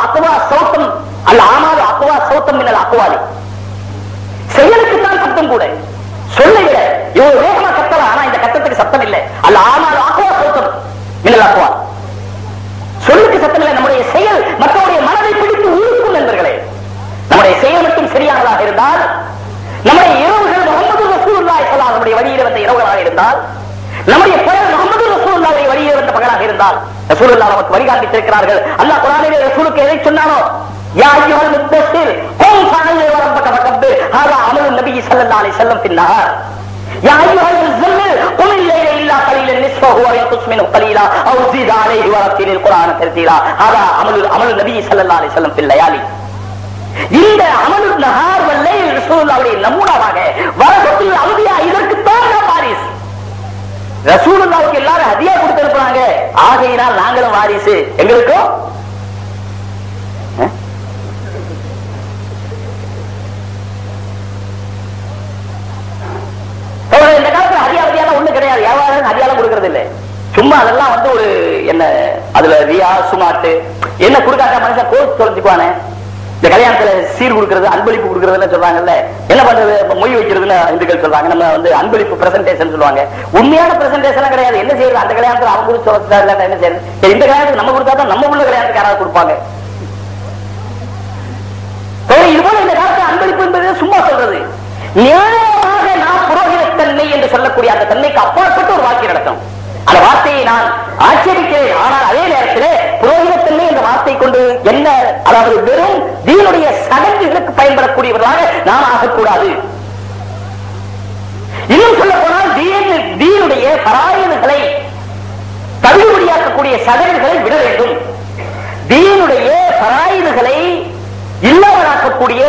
அக்குவா சௌத்தம், அல்ல ஆமாறு அக்குவா சௌத்தம் மின்னல் அக்குவாலி. செயலுக்குத்தான் சத்தம் கூட, சொல்லை விட இவ்வளவு வேகமா கத்தலாம், ஆனா இந்த கத்தத்துக்கு சத்தம் இல்லை. அல்ல ஆமாறு அக்குவா சௌத்தம் மின்னல் அக்குவா. சொல்லுக்கு சத்தம் இல்லை, நம்முடைய செயல் மற்றவருடைய மனதை பிடித்து உருக்கும் நண்பர்களே. நம்முடைய செயல் மட்டும் சரியானதாக இருந்தால், நம்முடைய இரவுகள் முகமது ரசூலுல்லாஹி ஸல்லல்லாஹு அலைஹி வஸல்லம் வழியில் வந்த இரவுகளாக இருந்தால், நம்முடைய பகல் முகமது ரசூலுல்லாஹி வழியில் வந்த பகலாக இருந்தால், ரசூலுல்லாஹ் நமக்கு வழிகாட்டியிருக்கிறார்கள். அல்லாஹ் குர்ஆனிலே ரசூலுக்கு எதை சொன்னானோ, யா அய்யுஹல் முத்தஸிர் கும் ஃபஅல் வரப்பக ஃபகப்பிர் ஹாதா அமலுன் நபி ஸல்லல்லாஹு அலைஹி வஸல்லம் ஃபின் நஹார். யா அய்யுஹல் முஸம்மில் கும் இல்லைல இல்லா கலீலன் நிஸ்ஃபஹு வ யன்குஸ் மின்ஹு கலீலா அவ் ஸித் அலைஹி வ ரத்திலில் குர்ஆன தர்தீலா ஹாதா அமலுன் நபி ஸல்லல்லாஹு அலைஹி வஸல்லம் ஃபில் லயாலி. இந்த அமலுன் நஹார் வல் லைல் ரசூலுல்லாஹ்வுடைய நமூனாவாக வரகத்துல் அன்பியா இதற்கு தான் வாரிஸ். ரசூலுல்லாஹ்வுக்கு எல்லாரும் ஹதியா கொடுத்து அனுப்புறாங்க, ஆகையினால் நாங்களும் வாரிசு. எங்களுக்கும் இந்த காலத்துல ஹதியாவதியால ஒண்ணு கிடையாது, வியாபாரம் ஹதியால கொடுக்கறது இல்லை. சும்மா அதெல்லாம் வந்து ஒரு என்ன அதுல ரியா சுமாட்டு என்ன கொடுக்காத மனுஷன் கோர்ஸ் தொலைஞ்சுக்குவானே. இந்த கல்யாணத்துல சீர் கொடுக்கறது, அன்பளிப்பு கொடுக்கறதுன்னு சொல்றாங்கல்ல, என்ன பண்றது, மொய் வைக்கிறதுன்னு இந்துக்கள் சொல்றாங்க. நம்ம வந்து அன்பளிப்பு பிரசன்டேஷன் சொல்லுவாங்க. உண்மையான பிரசன்டேஷன் கிடையாது. என்ன செய்யறது, அந்த கல்யாணத்துல அவங்க கொடுத்து சொல்ல என்ன செய்யறது, இந்த கல்யாணத்துக்கு நம்ம கொடுத்தாதான் நம்ம உள்ள கல்யாணத்துக்கு யாராவது கொடுப்பாங்க. இது போல இந்த காலத்துல அன்பளிப்பு என்பது சும்மா சொல்றது. நியாயமாக நாம் புரோகிதத்தன்மை என்று சொல்லக்கூடிய அந்த தன்மைக்கு அப்பாற்பட்டு ஒரு வாக்கியம் நடத்தும். அந்த வார்த்தையை நான் ஆட்சேபிக்கிறேன். ஆனால் அதே நேரத்தில் புரோகிதத்தன்மை என்ற வார்த்தை கொண்டு என்ன, அதாவது வெறும் தீனுடைய சடங்குகளுக்கு பயன்படக்கூடியவர்களாக நாம் ஆகக்கூடாது. இன்னும் சொல்ல போனால் தீனுடைய பராயணங்களை தள்ளுபடியாக்கக்கூடிய சடங்குகளை விட வேண்டும். தீனுடைய பராயணங்களை இல்லாமலாக்கக்கூடிய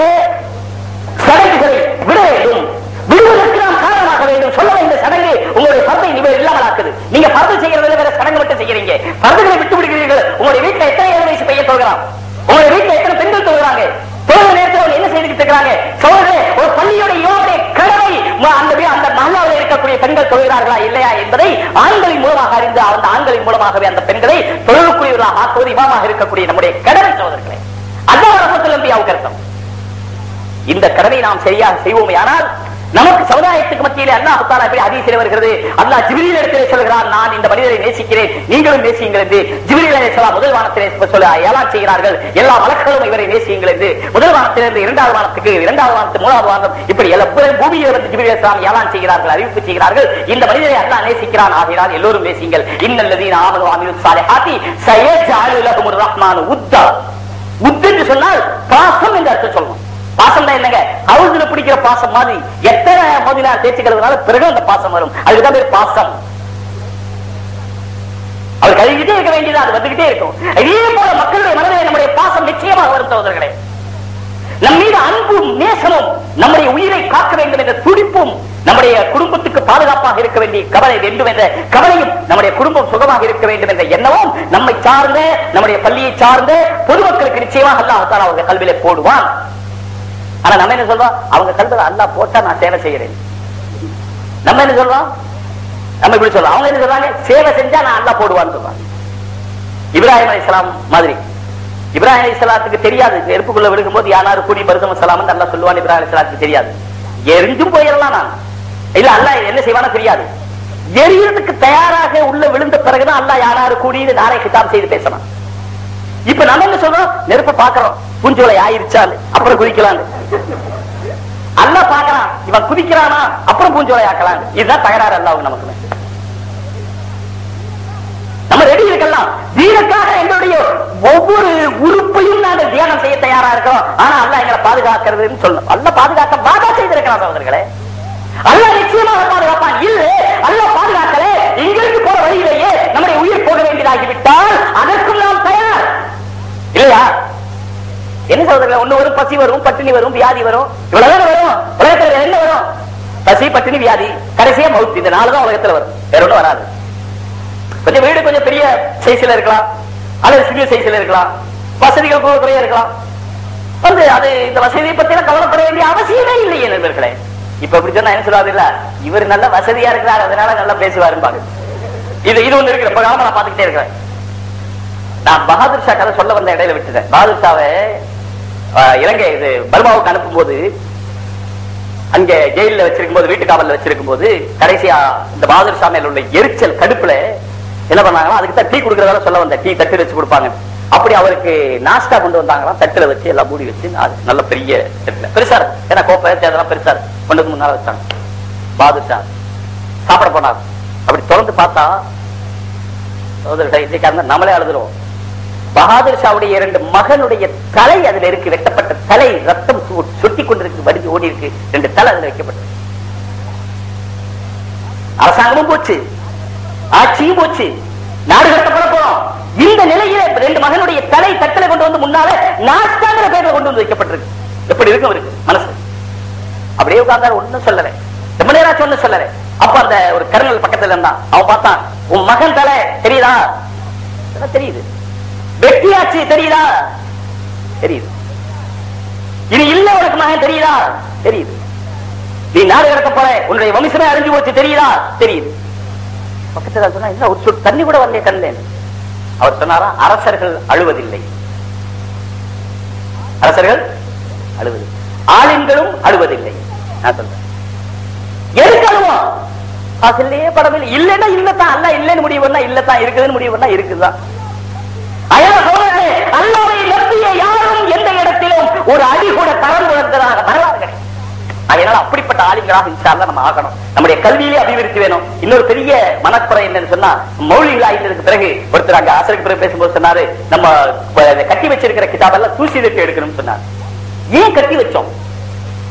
சடங்குகளை விட வேண்டும். விடுவதற்கு நாம் காரணமாக வேண்டும். சொல்ல இந்த சடங்கு உங்களுடைய பர்தை இல்லாமலாக்குது. நீங்க பர்தை செய்யறதுல வேற சடங்கு மட்டும் செய்யறீங்க, பர்தைகளை விட்டு விடுகிறீர்கள். உங்களுடைய வீட்டுல எத்தனை வயசு பையன் தொழுகிறான், உங்களுடைய வீட்டுல எத்தனை பெண்கள் தொழுகிறாங்க, தொழுகிற நேரத்தில் அவங்க என்ன செய்துட்டு இருக்கிறாங்க? ஒரு பள்ளியோட யோகை கடமை அந்த மஹல்லாவில் இருக்கக்கூடிய பெண்கள் தொழுகிறார்களா இல்லையா என்பதை ஆண்களின் மூலமாக அறிந்து அந்த ஆண்களின் மூலமாகவே அந்த பெண்களை தொழுகக்கூடியவர்களாக ஆக்குவது இமாமாக இருக்கக்கூடிய நம்முடைய கடமை சகோதரர்களே. அல்லாஹ் ரஹ்மத்துல் அன்பியாவுக்கு அர்த்தம். இந்த கடமை நாம் சரியாக செய்வோமே ஆனால் நமக்கு சமுதாயத்துக்கு மத்தியிலே அல்லாஹ் தஆலா எப்படி ஹதீஸிலே வருகிறது, அல்லாஹ் ஜிப்ரீல் இடத்திலே சொல்கிறார், நான் இந்த மனிதரை நேசிக்கிறேன், நீங்களும் நேசியுங்கள் என்று ஜிப்ரீல் அலைஹிஸ்ஸலாம் முதல் வானத்திலே சொல்ல ஏலான் செய்கிறார்கள். எல்லா மலக்குகளும் இவரை நேசியுங்கள் என்று முதல் வானத்திலிருந்து இரண்டாவது வானத்துக்கு, இரண்டாவது வானத்து மூணாவது வானம், இப்படி எல்லா பூமியில் வந்து ஜிப்ரீல் அலைஹிஸ்ஸலாம் ஏலான் செய்கிறார்கள், அறிவிப்பு செய்கிறார்கள். இந்த மனிதரை அல்லாஹ் நேசிக்கிறான், ஆகையால் எல்லோரும் நேசியுங்கள். இன்னல்லதீன ஆமனு வ அமிலுஸ் ஸாலிஹாத்தி ஸயஜஅலு லஹுமுர் ரஹ்மானு உத்தா. உத் என்று சொன்னால் பாசம் என்று அர்த்தம் சொல்லணும். பாசம் தான் என்னங்க, ஹவுஸ்ல பிடிக்கிற பாசம் மாதிரி எத்தனை மோதினா தேய்ச்சி கழுவுனால பிறகு அந்த பாசம் வரும். அதுக்குதான் பேர் பாசம். அவர் கழுவிக்கிட்டே இருக்க வேண்டியது, அது வந்துகிட்டே இருக்கும். இதே போல மக்களுடைய மனதிலே நம்முடைய பாசம் நிச்சயமாக வரும் சகோதரர்களே. நம் மீது அன்பும் நேசமும், நம்முடைய உயிரை காக்க வேண்டும் என்ற துடிப்பும், நம்முடைய குடும்பத்துக்கு பாதுகாப்பாக இருக்க வேண்டிய கவலை வேண்டும் என்ற கவலையும், நம்முடைய குடும்பம் சுகமாக இருக்க வேண்டும் என்ற எண்ணமும் நம்மை சார்ந்த, நம்முடைய பள்ளியை சார்ந்த பொதுமக்களுக்கு நிச்சயமாக அல்லாஹ் தஆலா அவங்க கல்வியிலே போடுவான். ஆனா நம்ம என்ன சொல்றோம், அவங்க கல்வியில அல்லாஹ் போட்டா நான் சேவை செய்கிறேன். நம்ம என்ன சொல்றோம், நம்ம இப்படி சொல்றோம். அவங்க என்ன சொல்றாங்க, சேவை செஞ்சா நான் அல்லாஹ் போடுவான்னு சொல்றாங்க. இப்ராஹிம் அலைஹிஸ்ஸலாம் மாதிரி. இப்ராஹிம் அலைஹிஸ்ஸலாத்துக்கு தெரியாது நெருப்புக்குள்ள விழுகும் போது யானாரு கூடி பருதம் சலாம் அல்லாஹ் சொல்லுவான். இப்ராஹிம் அலைஹிஸ்ஸலாத்துக்கு தெரியாது, எரிஞ்சும் போயிடலாம் நான் இல்ல, அல்லாஹ் என்ன செய்வானோ தெரியாது. எரியறதுக்கு தயாராக உள்ள விழுந்த பிறகுதான் அல்லாஹ் யானாரு கூடி நாளை கிதாப் செய்து பேசணும். இப்ப நம்ம என்ன சொல்றோம், நெருப்ப பாக்குறோம், பூஞ்சோலை ஆயிருச்சான்னு அப்புறம் குதிக்கலாம். அல்லாஹ் பாக்குறான், இவன் குதிக்கிறானா அப்புறம் பூஞ்சோலை ஆக்கலாம். இதுதான் தகராறு அல்லாஹ் நமக்கு. நம்ம ரெடி இருக்கலாம், தீனுக்காக எங்களுடைய ஒவ்வொரு உறுப்பையும் நாங்கள் தியானம் செய்ய தயாரா இருக்கிறோம். ஆனா அல்லாஹ் எங்களை பாதுகாக்கிறதுன்னு சொல்லணும். அல்லாஹ் பாதுகாக்க வாதா செய்திருக்கிறான் சகோதரர்களே. அல்லாஹ் நிச்சயமாக பாதுகாப்பான். இல்ல அல்லாஹ் பாதுகாக்கல, இங்கிருந்து போற வழியிலேயே நம்முடைய உயிர் போக வேண்டியதாகிவிட்டால் அதற்கும் நாம் தயார் இல்லையா? என்ன சகோதரர்களே, ஒண்ணு வரும், பசி வரும், பட்டினி வரும், வியாதி வரும். இவ்வளவுதான் வரும். உலகத்துல என்ன வரும்? பசி, பட்டினி, வியாதி, கடைசியா மவுத். இந்த நாலு தான் உலகத்துல வரும், வேற ஒண்ணும் வராது. கொஞ்சம் வீடு கொஞ்சம் பெரிய சைஸ்ல இருக்கலாம், அல்லது சிறிய சைஸ்ல இருக்கலாம், வசதிகள் குறைய இருக்கலாம். வந்து அது இந்த வசதியை பத்தி கவலைப்பட வேண்டிய அவசியமே இல்லையே நண்பர்களே. இப்ப இப்படி சொன்னா என்ன சொல்லுவாரு, இல்ல இவர் நல்ல வசதியா இருக்கிறார் அதனால நல்லா பேசுவாருன்னு இது ஒண்ணு இருக்கு. ரொம்ப காலமா நான் பாத்துக்கிட்டே இருக்கிறேன். நான் பகதூர் ஷா கதை சொல்ல வந்த இடையில விட்டுட்டேன். பகதூர் ஷாவை இலங்கை இது பர்மாவுக்கு அனுப்பும் போது, அங்க ஜெயில வச்சிருக்கும் போது, வீட்டு காவல்ல வச்சிருக்கும் போது, கடைசியா இந்த பகதூர் ஷா மேல உள்ள எரிச்சல் கடுப்புல என்ன பண்ணாங்களா, அதுக்கு தான் டீ குடுக்கறதால சொல்ல வந்த, டீ தட்டு வச்சு கொடுப்பாங்க. அப்படி அவருக்கு நாஸ்டா கொண்டு வந்தாங்களா, தட்டுல வச்சு எல்லாம் மூடி வச்சு, நல்ல பெரிய தட்டுல பெருசா ஏன்னா கோப்பை அதெல்லாம் பெருசா கொண்டு முன்னால வச்சாங்க. பகதூர் ஷா சாப்பிட போனார். அப்படி தொடர்ந்து பார்த்தா நம்மளே அழுதுருவோம். பகதூர் ஷாவுடைய 2 மகனுடைய தலை அதுல இருக்கு, வெட்டப்பட்ட தலை, ரத்தம் சுட்டி கொண்டிருக்கு, வடிஞ்சு ஓடி இருக்கு. 2 தலை அதுல வைக்கப்பட்டு, அரசாங்கமும் போச்சு, ஆட்சியும் போச்சு, நாடு கட்டப்பட போறோம். இந்த நிலையில 2 மகனுடைய தலை தட்டலை கொண்டு வந்து முன்னால நாஸ்தாங்கிற பேர்ல கொண்டு வந்து வைக்கப்பட்டிருக்கு. எப்படி இருக்கும் அவருக்கு மனசு? அப்படியே உட்கார்ந்தாரு, ஒண்ணும் சொல்லல, ரொம்ப நேரம் ஒண்ணும் சொல்லல. அப்ப அந்த ஒரு கர்னல் பக்கத்துல இருந்தான். அவன் பார்த்தான், உன் மகன் தலை தெரியுதா? தெரியுது. வெட்டியாச்சு தெரியுதா? தெரியுது. இனி இல்ல உனக்கு மகன் தெரியுதா? தெரியுது. நீ நாடு கடக்க போற, உன்னுடைய வம்சமே அழிஞ்சு போச்சு தெரியுதா? தெரியுது. பக்கத்துல சொன்னா, இல்ல ஒரு சொல் தண்ணி கூட வரலையே கண்ணில். அவர் சொன்னாரா, அரசர்கள் அழுவதில்லை, அரசர்கள் அழுவதில்லை, ஆளுங்களும் அழுவதில்லை. நான் சொல்றேன், எதுக்கு அழுவோம்? காசிலேயே படம் இல்லை, இல்லைன்னா இல்லத்தான், அல்ல இல்லைன்னு முடிவு பண்ணா இல்லத்தான், இருக்குதுன்னு முடிவு பண்ணா இருக்குதான். அல்லாஹ்வை நம்பிய யாரும் எந்த இடத்திலும் ஒரு அடி கூட தரம் உணர்ந்ததாக வரலாறு. அதனால அப்படிப்பட்ட ஆளுங்களாக இன்ஷா அல்லாஹ் நம்ம ஆகணும். நம்முடைய கல்வியிலே அபிவிருத்தி வேணும். இன்னொரு பெரிய மனக்குறை என்னன்னு சொன்னா, மௌலிகள் ஆயிட்டதுக்கு பிறகு ஒருத்தர் அங்க ஆசிரியருக்கு பிறகு பேசும்போது சொன்னாரு, நம்ம கட்டி வச்சிருக்கிற கிதாபெல்லாம் தூசி தட்டி எடுக்கணும்னு சொன்னார். ஏன் கட்டி வச்சோம்?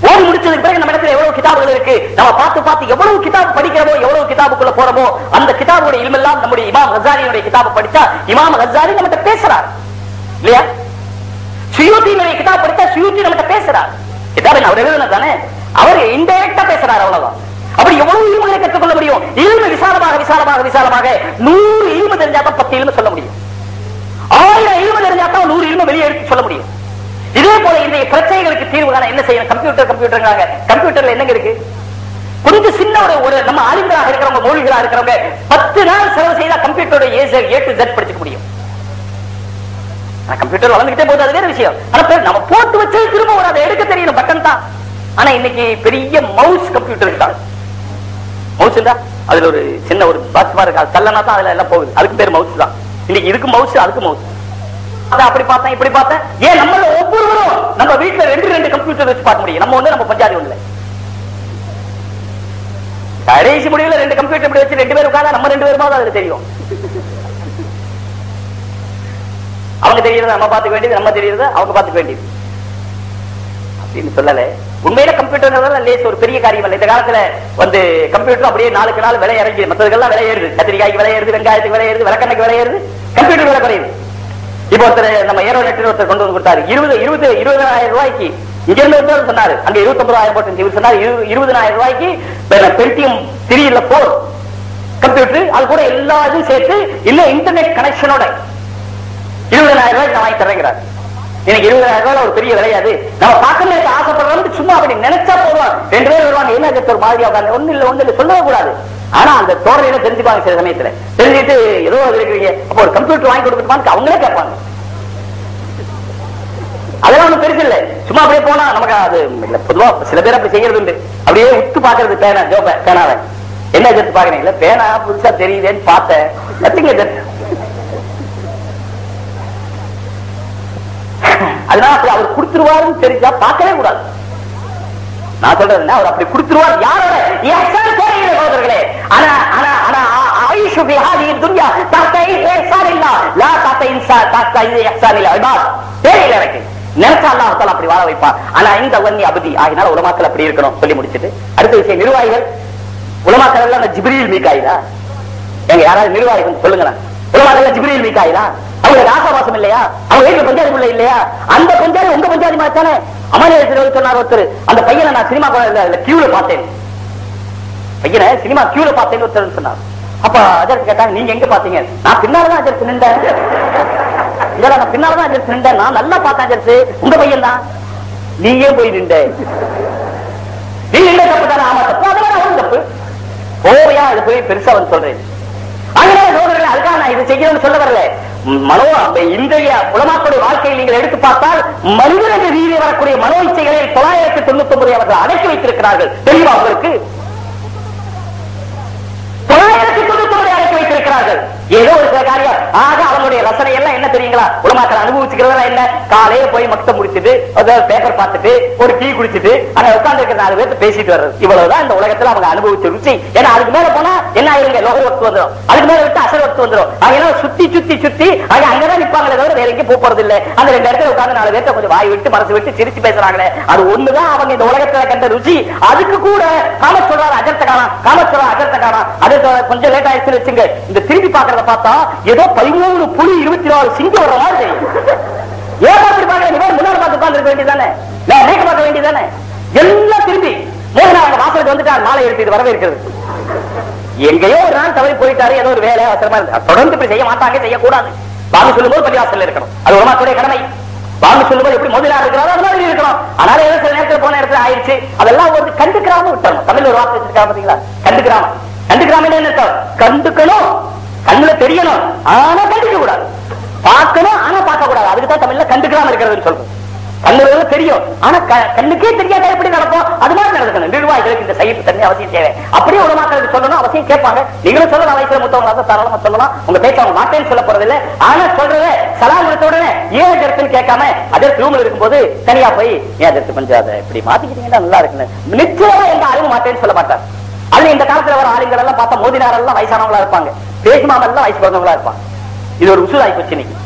ஓடி முடிச்சதுக்கு பிறகு நம்ம இடத்துல எவ்வளவு கிதாபுகள் இருக்கு, நம்ம பார்த்து பார்த்து எவ்வளவு கிதாபு படிக்கிறோமோ, எவ்வளவு கிதாபுக்குள்ள போறோமோ, அந்த கிதாபுடைய இல்மெல்லாம் நம்முடைய இமாம் கஸாலியுடைய கிதாபை படிச்சா இமாம் கஸாலி நம்மகிட்ட பேசுறார் இல்லையா? சுயூத்தியுடைய கிதாப் படிச்சா சுயூத்தி நம்மகிட்ட பேசுறார். கிதாபை அவர் எழுதுனது தானே, அவர் இன்டைரக்டா பேசுறார், அவ்வளவுதான். அப்படி எவ்வளவு இல்முகளை கற்றுக்கொள்ள முடியும்? இல்மு விசாலமாக விசாலமாக விசாலமாக 100 இல்மு தெரிஞ்சாதான் 10 இல்மு சொல்ல முடியும். 1000 இல்மு தெரிஞ்சாதான் 100 இல்மு வெளியே எடுத்து சொல்ல முடியும். இதே போல இன்றைய பிரச்சனைகளுக்கு தீர்வு காண என்ன செய்யணும்? கம்ப்யூட்டர் கம்ப்யூட்டர்ல என்னங்க இருக்கு? கொஞ்சம் சின்ன ஒரு நம்ம ஆளுங்களாக இருக்கிறவங்க, மொழிகளாக இருக்கிறவங்க 10 நாள் செலவு செய்தா கம்ப்யூட்டரோட A to Z படிச்சுக்க முடியும். கம்ப்யூட்டர் வளர்ந்துகிட்டே போது அது வேற விஷயம். ஆனா நம்ம போட்டு வச்சு திரும்ப ஒரு அதை எடுக்க தெரியணும், பட்டன் தான். ஆனா இன்னைக்கு பெரிய மவுஸ் கம்ப்யூட்டர் தான். மவுஸ் இருந்தா அதுல ஒரு சின்ன ஒரு பாக்ஸ் மாதிரி இருக்கு, தள்ளனா தான் அதுல எல்லாம் போகுது, அதுக்கு பேர் மவுஸ் தான். இன்னைக்கு இதுக்கு மவுஸ், அதுக்கு மவுஸ். அப்படி பார்த்தேன் இப்படி பார்த்தேன். ஏன் நம்மள ஒவ்வொருவரும் நம்ம வீட்டுல 2 கம்ப்யூட்டர் வச்சு பார்க்க முடியும். நம்ம ஒண்ணு, நம்ம பஞ்சாதி ஒண்ணு. கடைசி முடிவுல 2 கம்ப்யூட்டர் இப்படி வச்சு 2 பேர் உட்கார்ந்தா நம்ம 2 பேருமா அதுல தெரியும். அவங்க தெரியறது நம்ம பார்த்துக்க வேண்டியது, நம்ம தெரியறது அவங்க பார்த்துக்க வேண்டியது அப்படின்னு சொல்லல. உண்மையில கம்ப்யூட்டர் லேஸ் ஒரு பெரிய காரியம் அல்ல. இந்த காலத்துல வந்து கம்ப்யூட்டர் அப்படியே நாளுக்கு நாள் விலை இறங்கி, மற்றதுக்கெல்லாம் விலை ஏறுது. கத்திரிக்காய்க்கு விலை ஏறுது, வெங்காயத்துக்கு விலை ஏறுது, விளக்கெண்ணைக்கு விலை ஏறுது, கம்ப்யூட்டர் விலை குறையுது. இப்ப ஒருத்தர் நம்ம ஏரோநெட் ஒருத்தர் கொண்டு வந்து கொடுத்தாரு, 20,000 ரூபாய்க்கு. இங்க இருந்து சொன்னாரு, அங்க 29,000 போட்டு இவர் சொன்னாரு 20,000 ரூபாய்க்கு பென்டியம் 3 கம்ப்யூட்டர், அது கூட எல்லா இதுவும் சேர்த்து இன்னும் இன்டர்நெட் கனெக்ஷனோட 20,000 ரூபாய்க்கு நான் வாங்கி தரேங்கிறார். எனக்கு 20,000 ரூபாய் ஒரு பெரிய விலையாது. நம்ம பார்க்கணும் ஆசைப்படுறோம், சும்மா அப்படி நினைச்சா போதும் 2 பேர் வருவாங்க, என்ன ஒரு மாதிரியா உட்காந்து ஒண்ணு இல்ல சொல்லவே கூடாது. ஆனா அந்த தோரணையில தெரிஞ்சுப்பாங்க சில சமயத்துல. தெரிஞ்சுட்டு ஏதோ இருக்கிறீங்க, அப்ப ஒரு கம்ப்யூட்டர் வாங்கி கொடுக்கணுமான்னு அவங்களே கேட்பாங்க. அதெல்லாம் ஒண்ணு பெருசு இல்ல, சும்மா அப்படியே போனா நமக்கு அது இல்ல. பொதுவா சில பேர் அப்படி செய்யறது உண்டு, அப்படியே உத்து பாக்குறது பேனாவை. என்ன எடுத்து பாக்குறீங்க? இல்ல பேனா புதுசா தெரியுதேன்னு பார்த்தேன், அதனால அவர் கொடுத்துருவாருன்னு தெரிஞ்சா பார்க்கவே கூடாது. நான் சொல்றேன், அவர் அப்படி கொடுத்துருவார். யாரோட சகோதரர்களே, தெரியல எனக்கு. நினைச்சா அல்லாஹ் தஆலா அப்படி வாழ வைப்பான். ஆனா இந்த வன்னி அபதி ஆகினால உலமாக்கள் அப்படி இருக்கணும் சொல்லி முடிச்சிட்டு அடுத்த விஷயம் நிர்வாகிகள். உலமாக்கள் எல்லாம் ஜிப்ரீல் மீகாயிலா? எங்க யாராவது நிர்வாகிகள் சொல்லுங்க. உலமாக்கள் ஜிப்ரீல் மீகாயிலா? அவங்களுக்கு ஆசாவாசம் இல்லையா? அவங்க வீட்டுல பஞ்சாதி உள்ள இல்லையா? அந்த பஞ்சாதி உங்க பஞ்சாதி மாத்தானே. அமரேஸ்வரர் சொன்னார் ஒருத்தர், அந்த பையனை நான் சினிமா கியூல பார்த்தேன், பையனை சினிமா கியூல பார்த்தேன்னு ஒருத்தர் சொன்னார். அப்ப அஜர்த்து கேட்டாங்க, நீங்க எங்க பாத்தீங்க? நான் பின்னாலதான் அஜர்த்து நின்றேன், நான் பின்னாலதான் அஜர்த்து நின்றேன், நான் நல்லா பார்த்தேன் அஜர்த்து, உங்க பையன் தான். நீ ஏன் போய் நின்ற? நீ நின்ற தப்பு தானே? ஆமா தப்பு, அதெல்லாம் தப்பு. ஓவையா இது போய் பெருசா வந்து சொல்றேன். அதுக்காக நான் இது செய்யணும்னு சொல்ல வரல. மனோ இன்றைய உலமாக்களுடைய வாழ்க்கையில் நீங்கள் எடுத்து பார்த்தால் மனிதன ரீதியில் வரக்கூடிய மனோ இச்சைகளை 999 அவர்கள் அடக்கி வைத்திருக்கிறார்கள். தெளிவா அவர்களுக்கு 999 அடக்கி வைத்திருக்கிறார்கள். ஏதோ ஒரு சில காரியம் ஆக அவங்களுடைய ரசனை எல்லாம் என்ன தெரியுங்களா? உலமாக்கள் அனுபவிச்சுக்கிறதா என்ன? காலையே போய் மக்தப் முடிச்சுட்டு பேப்பர் பார்த்துட்டு ஒரு டீ குடிச்சிட்டு அங்க உட்கார்ந்து இருக்கிற 4 பேர்த்து பேசிட்டு வர்றது, இவ்வளவுதான் இந்த உலகத்துல அவங்க அனுபவிச்ச ருச்சி. ஏன்னா அதுக்கு மேல போனா என்ன ஆயிருங்க? லோக வக்து வந்துடும், அதுக்கு மேல விட்டு அசல் வக்து வந்துடும். அதனால சுத்தி சுத்தி சுத்தி அங்கதான் நிப்பாங்களே தவிர வேற எங்கேயும் போறது இல்லை. அந்த 2 இடத்துல உட்கார்ந்து 4 பேர்த்த கொஞ்சம் வாய் விட்டு மனசு விட்டு சிரிச்சு பேசுறாங்களே, அது ஒண்ணுதான் அவங்க இந்த உலகத்துல கண்ட ருச்சி. அதுக்கு கூட காம சொல்றாரு அஜர்த்த காலம், காம சொல்றாரு அஜர்த்த காலம். அது கொஞ்சம் லேட் ஆயிடுச்சு வச்சுங்க. இந்த திருப்பி பாக்குறத பார்த்தா ஏதோ 13 புலி 24 சிங்கம் வர்ற மாதிரி தெரியும். ஏன் அப்படி பாக்குறீங்க? முன்னாடி பார்த்து உட்கார்ந்து இருக்க வேண்டியதானே, மேக்க பார்க்க வேண்டியதானே? எல்லாம் திரும்பி மோகனா வாசலுக்கு வந்துட்டார், மாலை எடுத்து வரவேற்கிறது. எங்கேயோ ஒரு நாள் தவறி போயிட்டாரு, ஏதோ ஒரு வேலை அவசரமா இருக்கு. தொடர்ந்து இப்படி செய்ய மாட்டாங்க, செய்யக்கூடாது. பாங்கு சொல்லும்போது பள்ளிவாசல்ல இருக்கணும், அது உலமாக்களுடைய கடமை. பாங்கு சொல்லும்போது எப்படி முதலாளர் இருக்கிறாரோ அது மாதிரி இருக்கணும். ஆனாலும் ஏதோ சில நேரத்தில் போன இடத்துல ஆயிடுச்சு, அதெல்லாம் ஒரு கண்டுக்கிறாம விட்டணும். தமிழ் ஒரு வார்த்தை வச்சிருக்காங்க பாத்தீங்களா, கண்டுக்கிறாம. கண்டுக்கிறாம என்ன? கண்டுக்கணும், கண்ணுல தெரியணும், ஆனா கண்டுக்க கூடாது. பார்க்கணும், ஆனா பார்க்க கூடாது. அதுக்குதான் தமிழ்ல கண்டுக்கிறாம இருக்கிறதுன்னு சொல்றோம். கண்ணுல தெரியும், ஆனா கண்ணுக்கே தெரியாத எப்படி நடக்கும், அது மாதிரி நடக்கணும். நிர்வாகிகளுக்கு இந்த சகிப்பு தன்மை அவசியம் தேவை. அப்படியே உலமாக்களுக்கு சொல்லணும், அவசியம் கேட்பாங்க. நீங்களும் சொல்லலாம், வயசுல மூத்தவங்க தாராளமா சொல்லலாம். உங்க பேச்ச அவங்க மாட்டேன்னு சொல்ல போறது இல்லை. ஆனா சொல்றத சலாம் கொடுத்த உடனே ஏன் அஜர்த்துன்னு கேட்காம அதற்கு ரூம்ல இருக்கும்போது தனியா போய் ஏன் அஜர்த்து கொஞ்சம் அதை இப்படி மாத்திக்கிட்டீங்கன்னா நல்லா இருக்குன்னு நிச்சயமா எந்த அறிவு மாட்டேன்னு சொல்ல மாட்டார். அதுல இந்த காலத்துல வர ஆளுங்கள் எல்லாம் பார்த்தா மோதினார் எல்லாம் வயசானவங்களா இருப்பாங்க, பேசுமாமெல்லாம் வயசு குழந்தவங்களா இருப்பாங்க. இது ஒரு உசுதாய் போச்சு இன்னைக்கு.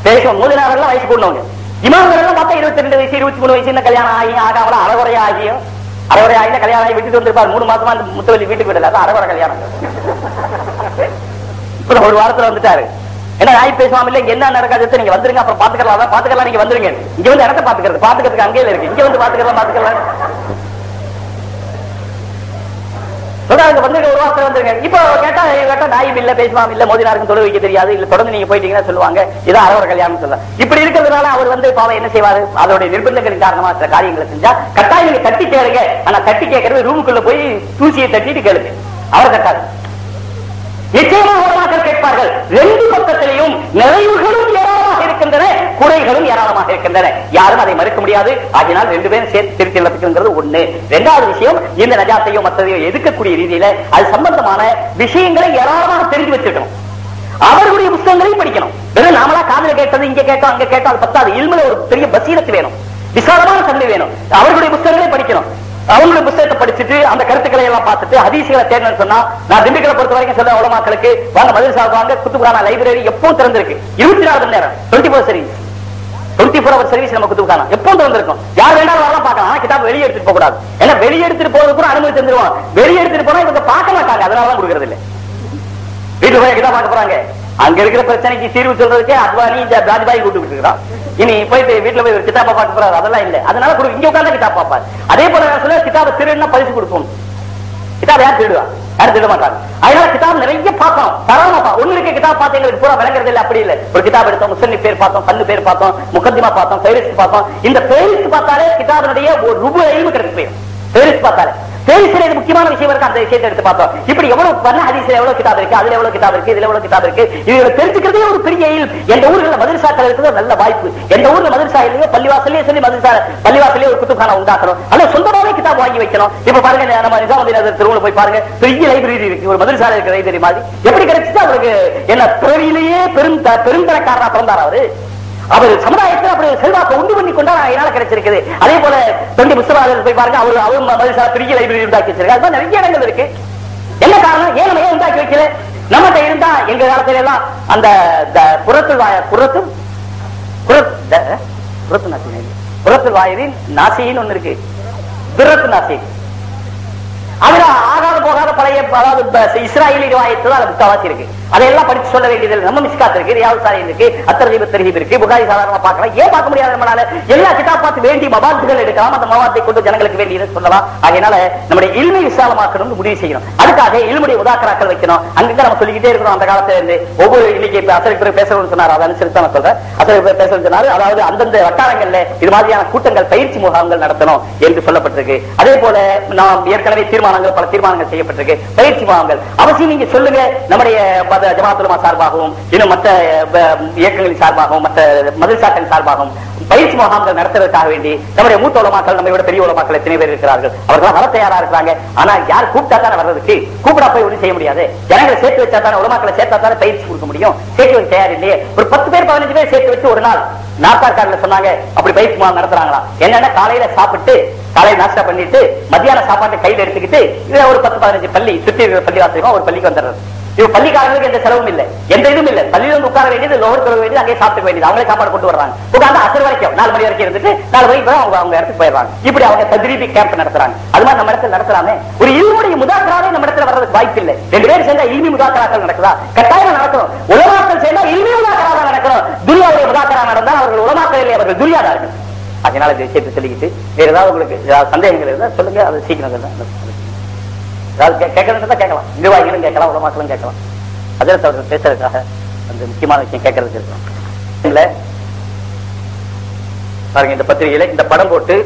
பேசும் மோதினார் எல்லாம் வயசு கூடவங்க. இமாம்கள் எல்லாம் பார்த்தா 22 வயசு 23 வயசு இந்த கல்யாணம் ஆகி ஆகாமல அறகுறையா ஆகியும் அறகுறை ஆகி கல்யாணம் ஆகி விட்டுட்டு வந்திருப்பாரு. 3 மாசமா அந்த முத்தவல்லி வீட்டுக்கு விடல, அறகுறை கல்யாணம். இப்ப ஒரு வாரத்துல வந்துட்டாரு. என்ன ஆய் பேசுவாம இல்ல, என்ன நடக்காது, நீங்க வந்துருங்க, அப்புறம் பாத்துக்கலாம், பாத்துக்கலாம், நீங்க வந்துருங்க. இங்க வந்து இடத்த பாத்துக்கிறதுக்கு அங்கேயில இருக்கு, இங்க வந்து பாத்துக்கலாம். வந்து ஒரு வாரத்தில் வந்துருங்க. இப்போ கேட்டா நாயும் இல்ல, பேசுவாம இல்ல, மோதினாருக்கு தொழில் வைக்க தெரியாது, இல்ல தொடர்ந்து நீங்க போயிட்டீங்கன்னா சொல்லுவாங்க இதான் அறவர கல்யாணம் சொல்ல. இப்படி இருக்கிறதுனால அவர் வந்து பாவம் என்ன செய்வாரு? அதோடைய நிர்பந்தங்களின் காரணமா சில காரியங்களை செஞ்சா கட்டாயம் நீங்க தட்டி கேளுங்க. ஆனா தட்டி கேட்கறது ரூமுக்குள்ள போய் தூசியை தட்டிட்டு கேளுங்க, அவர் கட்டாது. நிச்சயமா உலமாக்கள் கேட்பார்கள். 2 பக்கத்திலையும் நிறைவுகளும் ஏராளமாக இருக்கின்றன, குறைகளும் ஏராளமாக இருக்கின்றன. யாரும் அதை மறுக்க முடியாது. ஆகினால் 2 பேரும் சேர்த்து திருத்தி நடத்துகிறது ஒண்ணு. 2வது விஷயம், இந்த நஜாத்தையோ மற்றதையோ எதிர்க்கக்கூடிய ரீதியில அது சம்பந்தமான விஷயங்களை ஏராளமாக தெரிஞ்சு வச்சிருக்கணும். அவர்களுடைய புத்தகங்களையும் படிக்கணும். வெறும் நாமளா காதல கேட்டது, இங்க கேட்டோம், அங்க கேட்டோம், அது பத்தாது. இல்முல ஒரு பெரிய பசீரத்து வேணும், விசாலமான தன்மை வேணும். அவர்களுடைய புத்தகங்களை படிக்கணும். அவங்களுடைய புத்தகத்தை படிச்சுட்டு அந்த கருத்துக்களை எல்லாம் பார்த்துட்டு ஹதீஸ்களை தேடணும்னு சொன்னா, நான் திண்டுக்கலை பொறுத்த வரைக்கும் சொல்ல உலமாக்களுக்கு வாங்க மதரசா வாங்க, குத்துப்கானா லைப்ரரி எப்பவும் திறந்திருக்கு. 24 மணி நேரம் 24 சர்வீஸ், 24 ஹவர் சர்வீஸ் நம்ம குத்துப்கானா எப்பவும் திறந்திருக்கும். யார் வேண்டாலும் வரலாம் பார்க்கலாம். ஆனா கிதாப் வெளியே எடுத்துட்டு போக கூடாது. ஏன்னா வெளியே எடுத்துட்டு போறது கூட அனுமதி தந்துருவாங்க. வெளியே எடுத்துட்டு போனா இவங்க பார்க்க மாட்டாங்க, அதனாலதான் கொடுக்கறது இல்லை. வீட்டுல போய் கிதாப் பார்க்க போறாங்க. அங்க இருக்கிற பிரச்சனைக்கு தீர்வு சொல்றதுக்கே அத்வானி ராஜ்பாய் கூட்டு இருக்கிறான். இனி போயிட்டு வீட்டுல போய் ஒரு கிதாபா பார்க்க போறாரு, அதெல்லாம் இல்ல. அதனால இங்க உட்கார்ந்து கிதாப் பார்ப்பாரு. அதே போல சொல்ல கிதாபை திருடுனா பரிசு கொடுப்போம். கிதாப் யார் திருடுவா? யாரும் திருட மாட்டாங்க. அதனால கிதாப் நிறைய பார்க்கணும், தரமா. ஒண்ணு இருக்க கிதாப் பார்த்து எங்களுக்கு பூரா விளங்குறது இல்லை, அப்படி இல்லை. ஒரு கிதாப் எடுத்தோம், முசன்னி பேர் பார்த்தோம், பல்லு பேர் பார்த்தோம், முகத்திமா பார்த்தோம், ஃபெரிஸ்ட் பார்த்தோம். இந்த ஃபெரிஸ்ட் பார்த்தாலே கிதாபினுடைய ஒரு ரூபு எழுவு கிடைக்கு போயிடும். ஃபெரிஸ்ட் பார்த்தாலே முக்கியமான விஷயம் இருக்கு, அந்த விஷயத்தை எடுத்து பார்த்தோம். இப்படி எவ்வளவு பண்ண ஹதீஸ்ல எவ்வளவு கிதாப் இருக்கு, அதுல எவ்வளவு கிதாப் இருக்கு, இதுல எவ்வளவு கிதாப் இருக்கு, இதுல தெரிஞ்சுக்கிறதே ஒரு பெரிய இல்ம். எந்த ஊர்ல மதரசாக்கள் இருக்கிறது நல்ல வாய்ப்பு. எந்த ஊர்ல மதரசா இல்லையோ பள்ளிவாசலே சொல்லி மதரசா பள்ளிவாசலே ஒரு குத்துப்கானா உண்டாக்கணும். அல்ல சொந்தமாவே கிதாப் வாங்கி வைக்கணும். இப்ப பாருங்க, நம்ம நிஜாமுதீன் திருவுல போய் பாருங்க, பெரிய லைப்ரரி இருக்கு, ஒரு மதரசால இருக்கிற லைப்ரரி மாதிரி. எப்படி கிடைச்சிட்டு அவருக்கு என்ன பிறவியிலேயே பெருந்தரக்காரனா பிறந்தார் அவரு. அவர் சமுதாயத்தில் அப்படி செல்வாக்கு உண்டு பண்ணி கொண்டா என்னால கிடைச்சிருக்குது. அதே போல தொண்டி முஸ்தபாவில் போய் பாருங்க, அவர் பெரிய லைப்ரரி உண்டாக்கி வச்சிருக்காரு. அது நிறைய இடங்கள் இருக்கு. என்ன காரணம்? ஏன் நம்ம ஏன் உண்டாக்கி வைக்கல? நம்மகிட்ட இருந்தா எங்க காலத்துல எல்லாம் அந்த புறத்து வாயுவின் நாசின்னு ஒண்ணு இருக்கு, துரத்து நாசி. அதுல ஆகாத போகாத பழைய, அதாவது இஸ்ராயலி ரிவாயத்து தான் முக்காவாசி இருக்கு. அதையெல்லாம் படிச்சு சொல்ல வேண்டியது. நம்ம மிஸ்காத் இருக்கு, ரியாவுல் சாலிஹீன் இருக்கு, அத்தர்கீப் தர்ஹீப் இருக்கு, புகாரி சாதாரணமா பார்க்கலாம். ஏன் பார்க்க முடியாது நம்மளால? எல்லா கிதாப் பார்த்து வேண்டிய மவாத்துகள் எடுக்கலாம், அந்த மவாத்தை கொண்டு ஜனங்களுக்கு வேண்டியது சொல்லலாம். அதனால நம்முடைய இல்மை விசாலமாக்கணும்னு முடிவு செய்யணும். அதுக்காக இல்முடைய உதாக்கராக்கள் வைக்கணும். அங்க நம்ம சொல்லிக்கிட்டே இருக்கிறோம். அந்த காலத்துல இருந்து ஒவ்வொரு இன்னைக்கு அசருக்கு பிறகு பேசணும்னு சொன்னார், அதை அனுசரித்து நான் சொல்றேன். அசருக்கு பிறகு பேசணும்னு சொன்னாரு, அதாவது அந்தந்த வட்டாரங்கள்ல இது மாதிரியான கூட்டங்கள், பயிற்சி முகாம்கள் நடத்தணும் என்று சொல்லப்பட்டிருக்கு. அதே போல நாம் ஏற்கனவே பல தீர்மானங்கள் செய்யப்பட்டிருக்கு. பயிற்சி முகாம்கள் அவசியம் நீங்க சொல்லுங்க. நம்முடைய ஜமாத் உலமா சார்பாகவும், இன்னும் மற்ற இயக்கங்களின் சார்பாகவும், மற்ற மதரசாக்களின் சார்பாகவும் பயிற்சி முகாம்கள் நடத்துவதற்காக வேண்டி நம்முடைய மூத்த உலமாக்கள், நம்மை விட பெரிய உலமாக்கள் எத்தனை பேர் இருக்கிறார்கள். அவர்கள் வர தயாரா இருக்கிறாங்க. ஆனா யார் கூப்பிட்டா தானே வர்றதுக்கு? கூப்பிடா போய் ஒன்றும் செய்ய முடியாது. ஜனங்களை சேர்த்து வச்சா தானே, உலமாக்களை சேர்த்தா தானே பயிற்சி கொடுக்க முடியும். சேர்த்து வச்சு தயார் இல்லையே. ஒரு 10 பேர் 15 பேர் சேர்த்து வச்சு ஒரு நாள் நாற்காலில சொன்னாங்க அப்படி பயிற்சி முகாம் நடத்துறாங்களா. என்னன்னா காலையில சாப்பிட்டு, காலையில நாஸ்டா பண்ணிட்டு, மத்தியான சாப்பாட்டை கையில எடுத்துக்கிட்டு ஒரு 10-15 பள்ளி சுற்றி பள்ளிவாசகம் ஒரு பள்ளிக்கு வந்துடுறது. இது பள்ளிக்காரங்களுக்கு எந்த செலவும் இல்லை, எந்த இதுவும் இல்லை. பள்ளியில வந்து உட்கார வேண்டியது, லோகர் சொல்ல வேண்டியது, அங்கே சாப்பிட வேண்டியது. அவங்களே சாப்பாடு கொண்டு வர்றாங்க. உட்காந்து அசர் வரைக்கும் 4 மணி வரைக்கும் இருந்துட்டு 4 மணிக்கு அவங்க இடத்துக்கு போயிடுறாங்க. இப்படி அவங்க தத்ரீபி கேம்ப் நடத்துறாங்க. அது மாதிரி நம்ம இடத்துல நடத்தலாமே. ஒரு இல்முடைய முதாக்கராவே நம்ம இடத்துல வர்றதுக்கு வாய்ப்பு இல்லை. 2 பேர் சேர்ந்தா இல்மி முதாக்கராக்கள் நடக்குதா? கட்டாயம் நடக்கணும். உலமாக்கள் சேர்ந்தா இல்மி முதாக்கரா நடக்கணும். துரியாவுடைய முதாக்கரா நடந்தால் அவர்கள் உலமாக்கள் இல்லை, அவர்கள் துரியாதார்கள். அதனால இதை சேர்த்து சொல்லிக்கிட்டு வேற ஏதாவது உங்களுக்கு சந்தேகங்கள் இருந்தா சொல்லுங்க. அது சீக்கிரம் கேட்கறதா கேட்கலாம், நிர்வாகிகளும் கேட்கலாம், உலமாக்களும் கேட்கலாம். அதில் அவர்கள் பேசுறதுக்காக அந்த முக்கியமான விஷயம் கேட்கறதுக்கு இருக்கலாம். பாருங்க, இந்த பத்திரிகையில இந்த படம் போட்டு,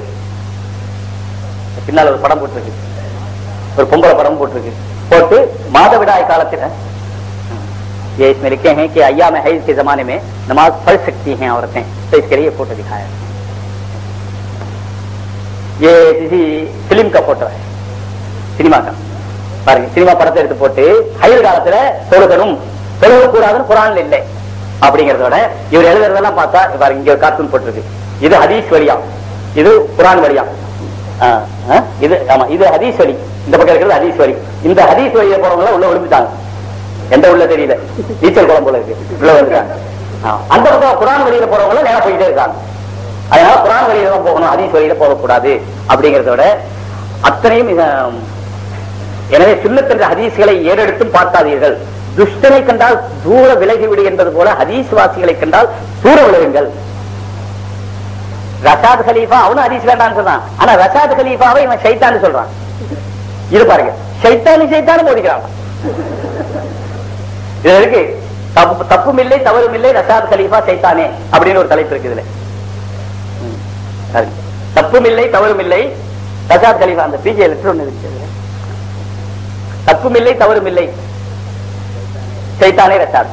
பின்னால் ஒரு படம் போட்டிருக்கு, ஒரு பொம்பளை படம் போட்டிருக்கு. போட்டு மாதவிடாய் காலத்தில் ये इसमें लिखे हैं कि अय्याम हैज के जमाने में नमाज पढ़ सकती हैं औरतें, तो इसके लिए फोटो दिखाया। ये किसी फिल्म का फोटो है, சினிமா का. பாருங்க, சினிமா படத்தை எடுத்து போட்டு ஹைர் காலத்துல தொழுகணும், தொழுக கூடாதுன்னு குரான்ல இல்லை அப்படிங்கறதோட இவர் எழுதுறதெல்லாம் பார்த்தா பாருங்க, இங்க ஒரு கார்ட்டூன் போட்டிருக்கு. இது ஹதீஸ் வழியா, இது குரான் வழியா. இது ஆமா, இது ஹதீஸ் வழி. இந்த பக்கம் இருக்கிறது ஹதீஸ் வழி. இந்த ஹதீஸ் வழியில போறவங்க உள்ள விழுந்துட்டாங்க. எந்த உள்ள தெரியல, நீச்சல் குளம் போல இருக்கு, உள்ள வந்துருக்காங்க. அந்த பக்கம் குரான் வழியில போறவங்க நேரா போயிட்டே இருக்காங்க. அதனால குரான் வழியில தான் போகணும், ஹதீஸ் வழியில போகக்கூடாது அப்படிங்கறதோட அத்தனையும். எனவே சுன்னத் என்ற ஹதீஸ்களை ஏறெடுத்தும் பார்க்காதீர்கள். துஷ்டனை கண்டால் தூர விலகிவிடு என்பது போல ஹதீஸ் வாசிகளை கண்டால் தூர விலகுங்கள். ரஷாத் கலீஃபா அவனும் ஹதீஸ் வேண்டான்னு சொல்றான். ஆனா ரஷாத் கலீஃபாவை இவன் ஷைத்தான்னு சொல்றான். இது பாருங்க, ஷைத்தானு போதிக்கிறான். இதுல இருக்கு தப்பும் இல்லை தவறும் இல்லை, ரஷாத் கலீஃபா ஷைத்தானே அப்படின்னு ஒரு தலைப்பு இருக்கு. இதுல தப்பும் இல்லை தவறும் இல்லை, ரஷாத் கலீஃபா. அந்த பிஜே லெட்டர் ஒண்ணு இருக்கு, தப்பும் இல்லை தவறும் இல்லை, ஷைத்தானே ரஷாத்.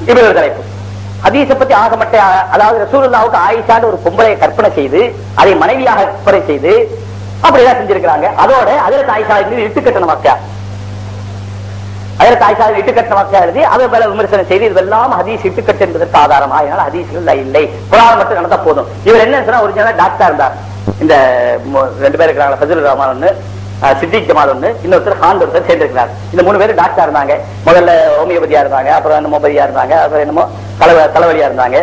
இப்படி ஒரு தலைப்பு. ஹதீஸை பத்தி ஆகமட்ட, அதாவது ரசூலுல்லாஹ்வுக்கு ஆயிஷான்னு ஒரு பொம்பளையை கற்பனை செய்து அதை மனைவியாக கற்பனை செய்து அப்படிதான் செஞ்சிருக்கிறாங்க. அதோட அதில் ஆயிஷா இட்டுக்கட்டண வாக்கியா, அதில் ஆயிஷா இட்டுக்கட்டண வாக்கியா எழுதி அதை மேல விமர்சனம் செய்து இதெல்லாம் ஹதீஸ் இட்டுக்கட்டு என்பதற்கு ஆதாரம். அதனால ஹதீஸ்கள் இல்லை, குர்ஆன் மட்டும் நடந்தா போதும். இவர் என்ன சொன்னா, ஒரிஜினலா டாக்டர் இருந்தார். இந்த 2 பேர் இருக்கிறாங்க, ஃபஜ்லுர் ரஹ்மான் ஒண்ணு, சித்திக் ஜமால் ஒண்ணு, இன்னொருத்தர் கான் ஒருத்தர் சேர்ந்திருக்கிறார். இந்த 3 பேர் டாக்டர் இருந்தாங்க. முதல்ல ஹோமியோபதியா இருந்தாங்க, அப்புறம் என்னமோபதியா இருந்தாங்க, அப்புறம் என்னமோ தலைவலியா இருந்தாங்க,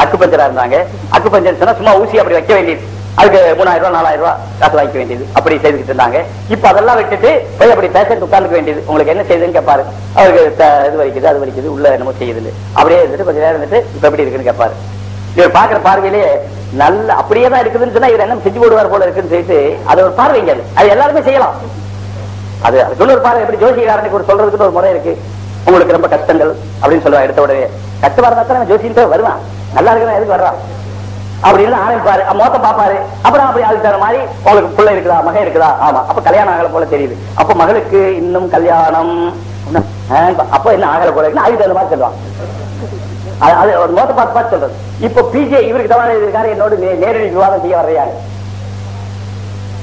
அக்குபஞ்சரா இருந்தாங்க. அக்குபஞ்சர் சொன்னா சும்மா ஊசி அப்படி வைக்க வேண்டியது, அதுக்கு 3000 ரூபாய் 4000 ரூபாய் காசு வாங்கிக்க வேண்டியது, அப்படி செய்துட்டு இருந்தாங்க. இப்ப அதெல்லாம் விட்டுட்டு போய் அப்படி பேஷண்ட் உட்கார்ந்துக்க வேண்டியது. உங்களுக்கு என்ன செய்யுதுன்னு கேட்பாரு. அவருக்கு இது வலிக்குது அது வலிக்குது, உள்ள என்னமோ செய்யுது, அப்படியே இருந்துட்டு கொஞ்சம் நேரம் இருந்துட்டு இப்ப எப்படி இருக்குன்னு கேட்பாரு. இவர் பாக்குற பார்வையிலேயே நல்ல அப்படியே தான் இருக்குதுன்னு சொன்னா இவர் என்ன செஞ்சு போடுவார் போல இருக்குன்னு சொல்லிட்டு அது ஒரு பார்வைங்க. அது எல்லாருமே செய்யலாம். அது அதுக்குன்னு ஒரு பார்வை. எப்படி ஜோசிகாரனுக்கு ஒரு சொல்றதுக்கு ஒரு முறை இருக்கு. உங்களுக்கு ரொம்ப கஷ்டங்கள் அப்படின்னு சொல்லுவா. எடுத்த உடனே கஷ்டமா இருந்தா தான் ஜோசிட்டு வருவான். நல்லா இருக்குன்னா எதுக்கு வர்றான் அப்படின்னு ஆரம்பிப்பாரு. மொத்த பாப்பாரு. அப்புறம் அப்படி அதுக்கு தகுந்த மாதிரி உங்களுக்கு பிள்ளை இருக்குதா, மகன் இருக்குதா? ஆமா. அப்ப கல்யாணம் ஆகல போல தெரியுது. அப்ப மகளுக்கு இன்னும் கல்யாணம் அப்ப என்ன ஆகல போல இருக்குன்னு அதுக்கு தகுந்த மாதிரி சொல்லுவான். அது ஒரு மொத்த பார்த்து பார்த்து சொல்றது. இப்ப பிஜே இவருக்கு தவால் எழுதியிருக்காரு, என்னோடு நேரடி விவாதம் செய்ய வர்றையாரு.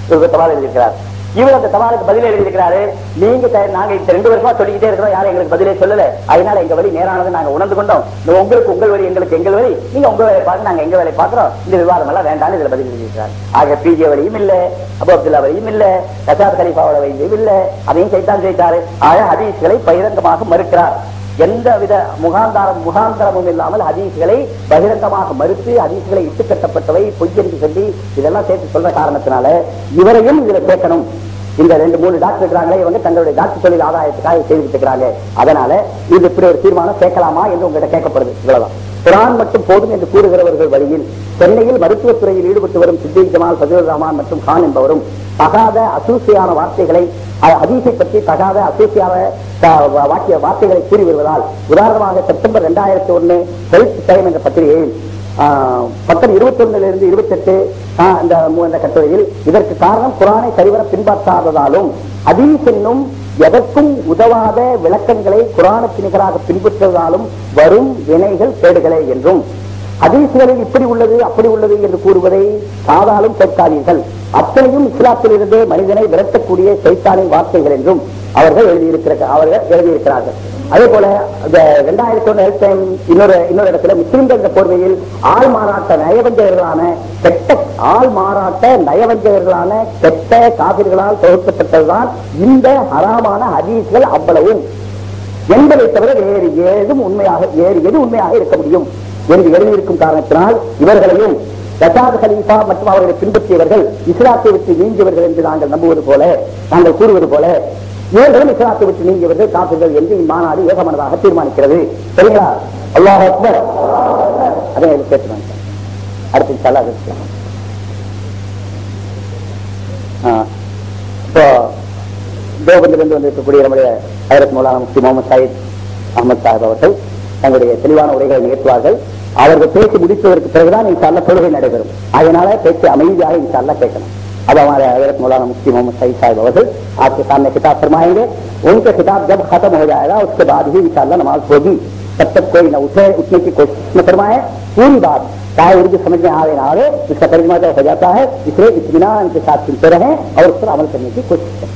இவருக்கு தவால் எழுதியிருக்கிறார். இவர் அந்த சவாலுக்கு பதில் எழுதியிருக்கிறாரு. நீங்க நாங்க 2 வருஷமா சொல்லிக்கிட்டே இருக்கிறோம், யாரும் எங்களுக்கு பதிலே சொல்லல, அதனால எங்க வழி நேரானது நாங்க உணர்ந்து கொண்டோம். உங்களுக்கு உங்கள் வழி, எங்களுக்கு எங்கள் வழி, நீங்க உங்க வேலை பார்க்க, நாங்க எங்க வேலை பார்க்கிறோம், இந்த விவாதம் எல்லாம் வேண்டாம் இதுல பதில் எழுதியிருக்கிறார். ஆக பிஜே வழியும் இல்ல, அபு அப்துல்லா வழியும் இல்ல, ரஷாத் கலீஃபாவோட வழியும் இல்ல, அதையும் சைத்தான் செய்தாரு. ஆக ஹதீஸ்களை பகிரங்கமாக மறுக்கிறார். எந்தவித முகாந்தரமும் இல்லாமல் ஹதீஸ்களை பகிரங்கமாக மறுத்து, ஹதீஸ்களை இட்டு கட்டப்பட்டவை, பொய்யென்று சொல்லி இதெல்லாம் சேர்த்து சொல்ற காரணத்தினால இவரையும் இதுல சேர்க்கணும். இந்த 2-3 டாக்டர் இருக்கிறாங்களே, இவங்க தங்களுடைய டாக்டர் தொழில் ஆதாயத்துக்காக செய்துட்டு இருக்கிறாங்க. அதனால இது இப்படி ஒரு தீர்மானம் சேர்க்கலாமா என்று உங்கள்கிட்ட கேட்கப்படுது. இவ்வளவுதான். குர்ஆன் மட்டும் போதும் என்று கூறுகிறவர்கள் வழியில் சென்னையில் மருத்துவத்துறையில் ஈடுபட்டு வரும் சித்திக் ஜமால், ஃபஜ்லுர் ரஹ்மான் மற்றும் கான் என்பவரும் தகாத அசூசியான வார்த்தைகளை, ஹதீஸை பற்றி தகாத அசூசியான வார்த்தைகளை கூறி வருவதால், உதாரணமாக செப்டம்பர் 2001 ஹெல்த் டைம் என்ற பத்திரிகையில் பக்கம் 21 - 28 இந்த கட்டுரையில் இதற்கு காரணம் குர்ஆனை சரிவர பின்பற்றாததாலும் ஹதீஸ் என்னும் எதற்கும் உதவாத விளக்கங்களை குர்ஆனுக்கு நிகராக பின்பற்றுவதாலும் வரும் வினைகள் கேடுகளே என்றும், ஹதீஸ்களில் இப்படி உள்ளது அப்படி உள்ளது என்று கூறுவதை சாதாலும் கேட்காதீர்கள், அத்தனையும் இஸ்லாத்திலிருந்து மனிதனை விரட்டக்கூடிய சைத்தானின் வார்த்தைகள் என்றும் அவர்கள் எழுதியிருக்கிறார்கள். அதே போல 2001 ஹெல்த் டைம் இன்னொரு இடத்துல முஸ்லிம்கள் என்ற போர்வையில் ஆள் மாறாட்ட நயவஞ்சகர்களான கெட்ட காபிர்களால் தொகுக்கப்பட்டதுதான் இந்த ஹராமான ஹதீஸ்கள் அவ்வளவும் என்பதை தவிர வேறு எது உண்மையாக இருக்க முடியும் என்று எழுதியிருக்கும் காரணத்தினால் இவர்களையும் ரஷாத் கலீஃபா மற்றும் அவர்களை பின்பற்றியவர்கள் இஸ்லாத்தை விட்டு நீங்கியவர்கள் என்று நாங்கள் நம்புவது போல, நாங்கள் கூறுவது போல, இவர்களும் இஸ்லாத்தை விட்டு நீங்கியவர்கள் காபிர்கள் என்று இம்மாநாடு ஏகமனதாக தீர்மானிக்கிறது. சரிங்களா? அல்லாஹ் அக்பர். அதை கேட்டுவாங்க. அடுத்து இன்ஷா அல்லாஹ் இப்போ தேவபந்திலிருந்து வந்திருக்கக்கூடிய நம்முடைய ஹஜ்ரத் மௌலானா முஃப்தி முகமது சயீத் அஹ்மத் சாஹிப் அவர்கள் தங்களுடைய தெளிவான உரைகளை நிகழ்த்துவார்கள். அவர்கள் பேசி முடிப்பதற்கு பிறகுதான் இன்ஷா அல்லாஹ் தொழுகை நடைபெறும். அதனால பேச்சு அமைதியாக இன்ஷா அல்லாஹ் கேட்கணும். अब हमारे हज़रत मौलाना मुफ्ती मोहम्मद सईद साहब अवसर आपके सामने खिताब फरमाएंगे. उनके खिताब जब खत्म हो जाएगा उसके बाद ही इंशाअल्लाह नमाज होगी. तब तक कोई न उठने की कोशिश न फरमाए. पूरी बात चाहे उर्दू समझ में आवे ना आवे, इसका तर्जुमा जब हो जाता है, इसलिए इत्मीनान के साथ सुनते रहें और उस पर अमल करने की कोशिश करें.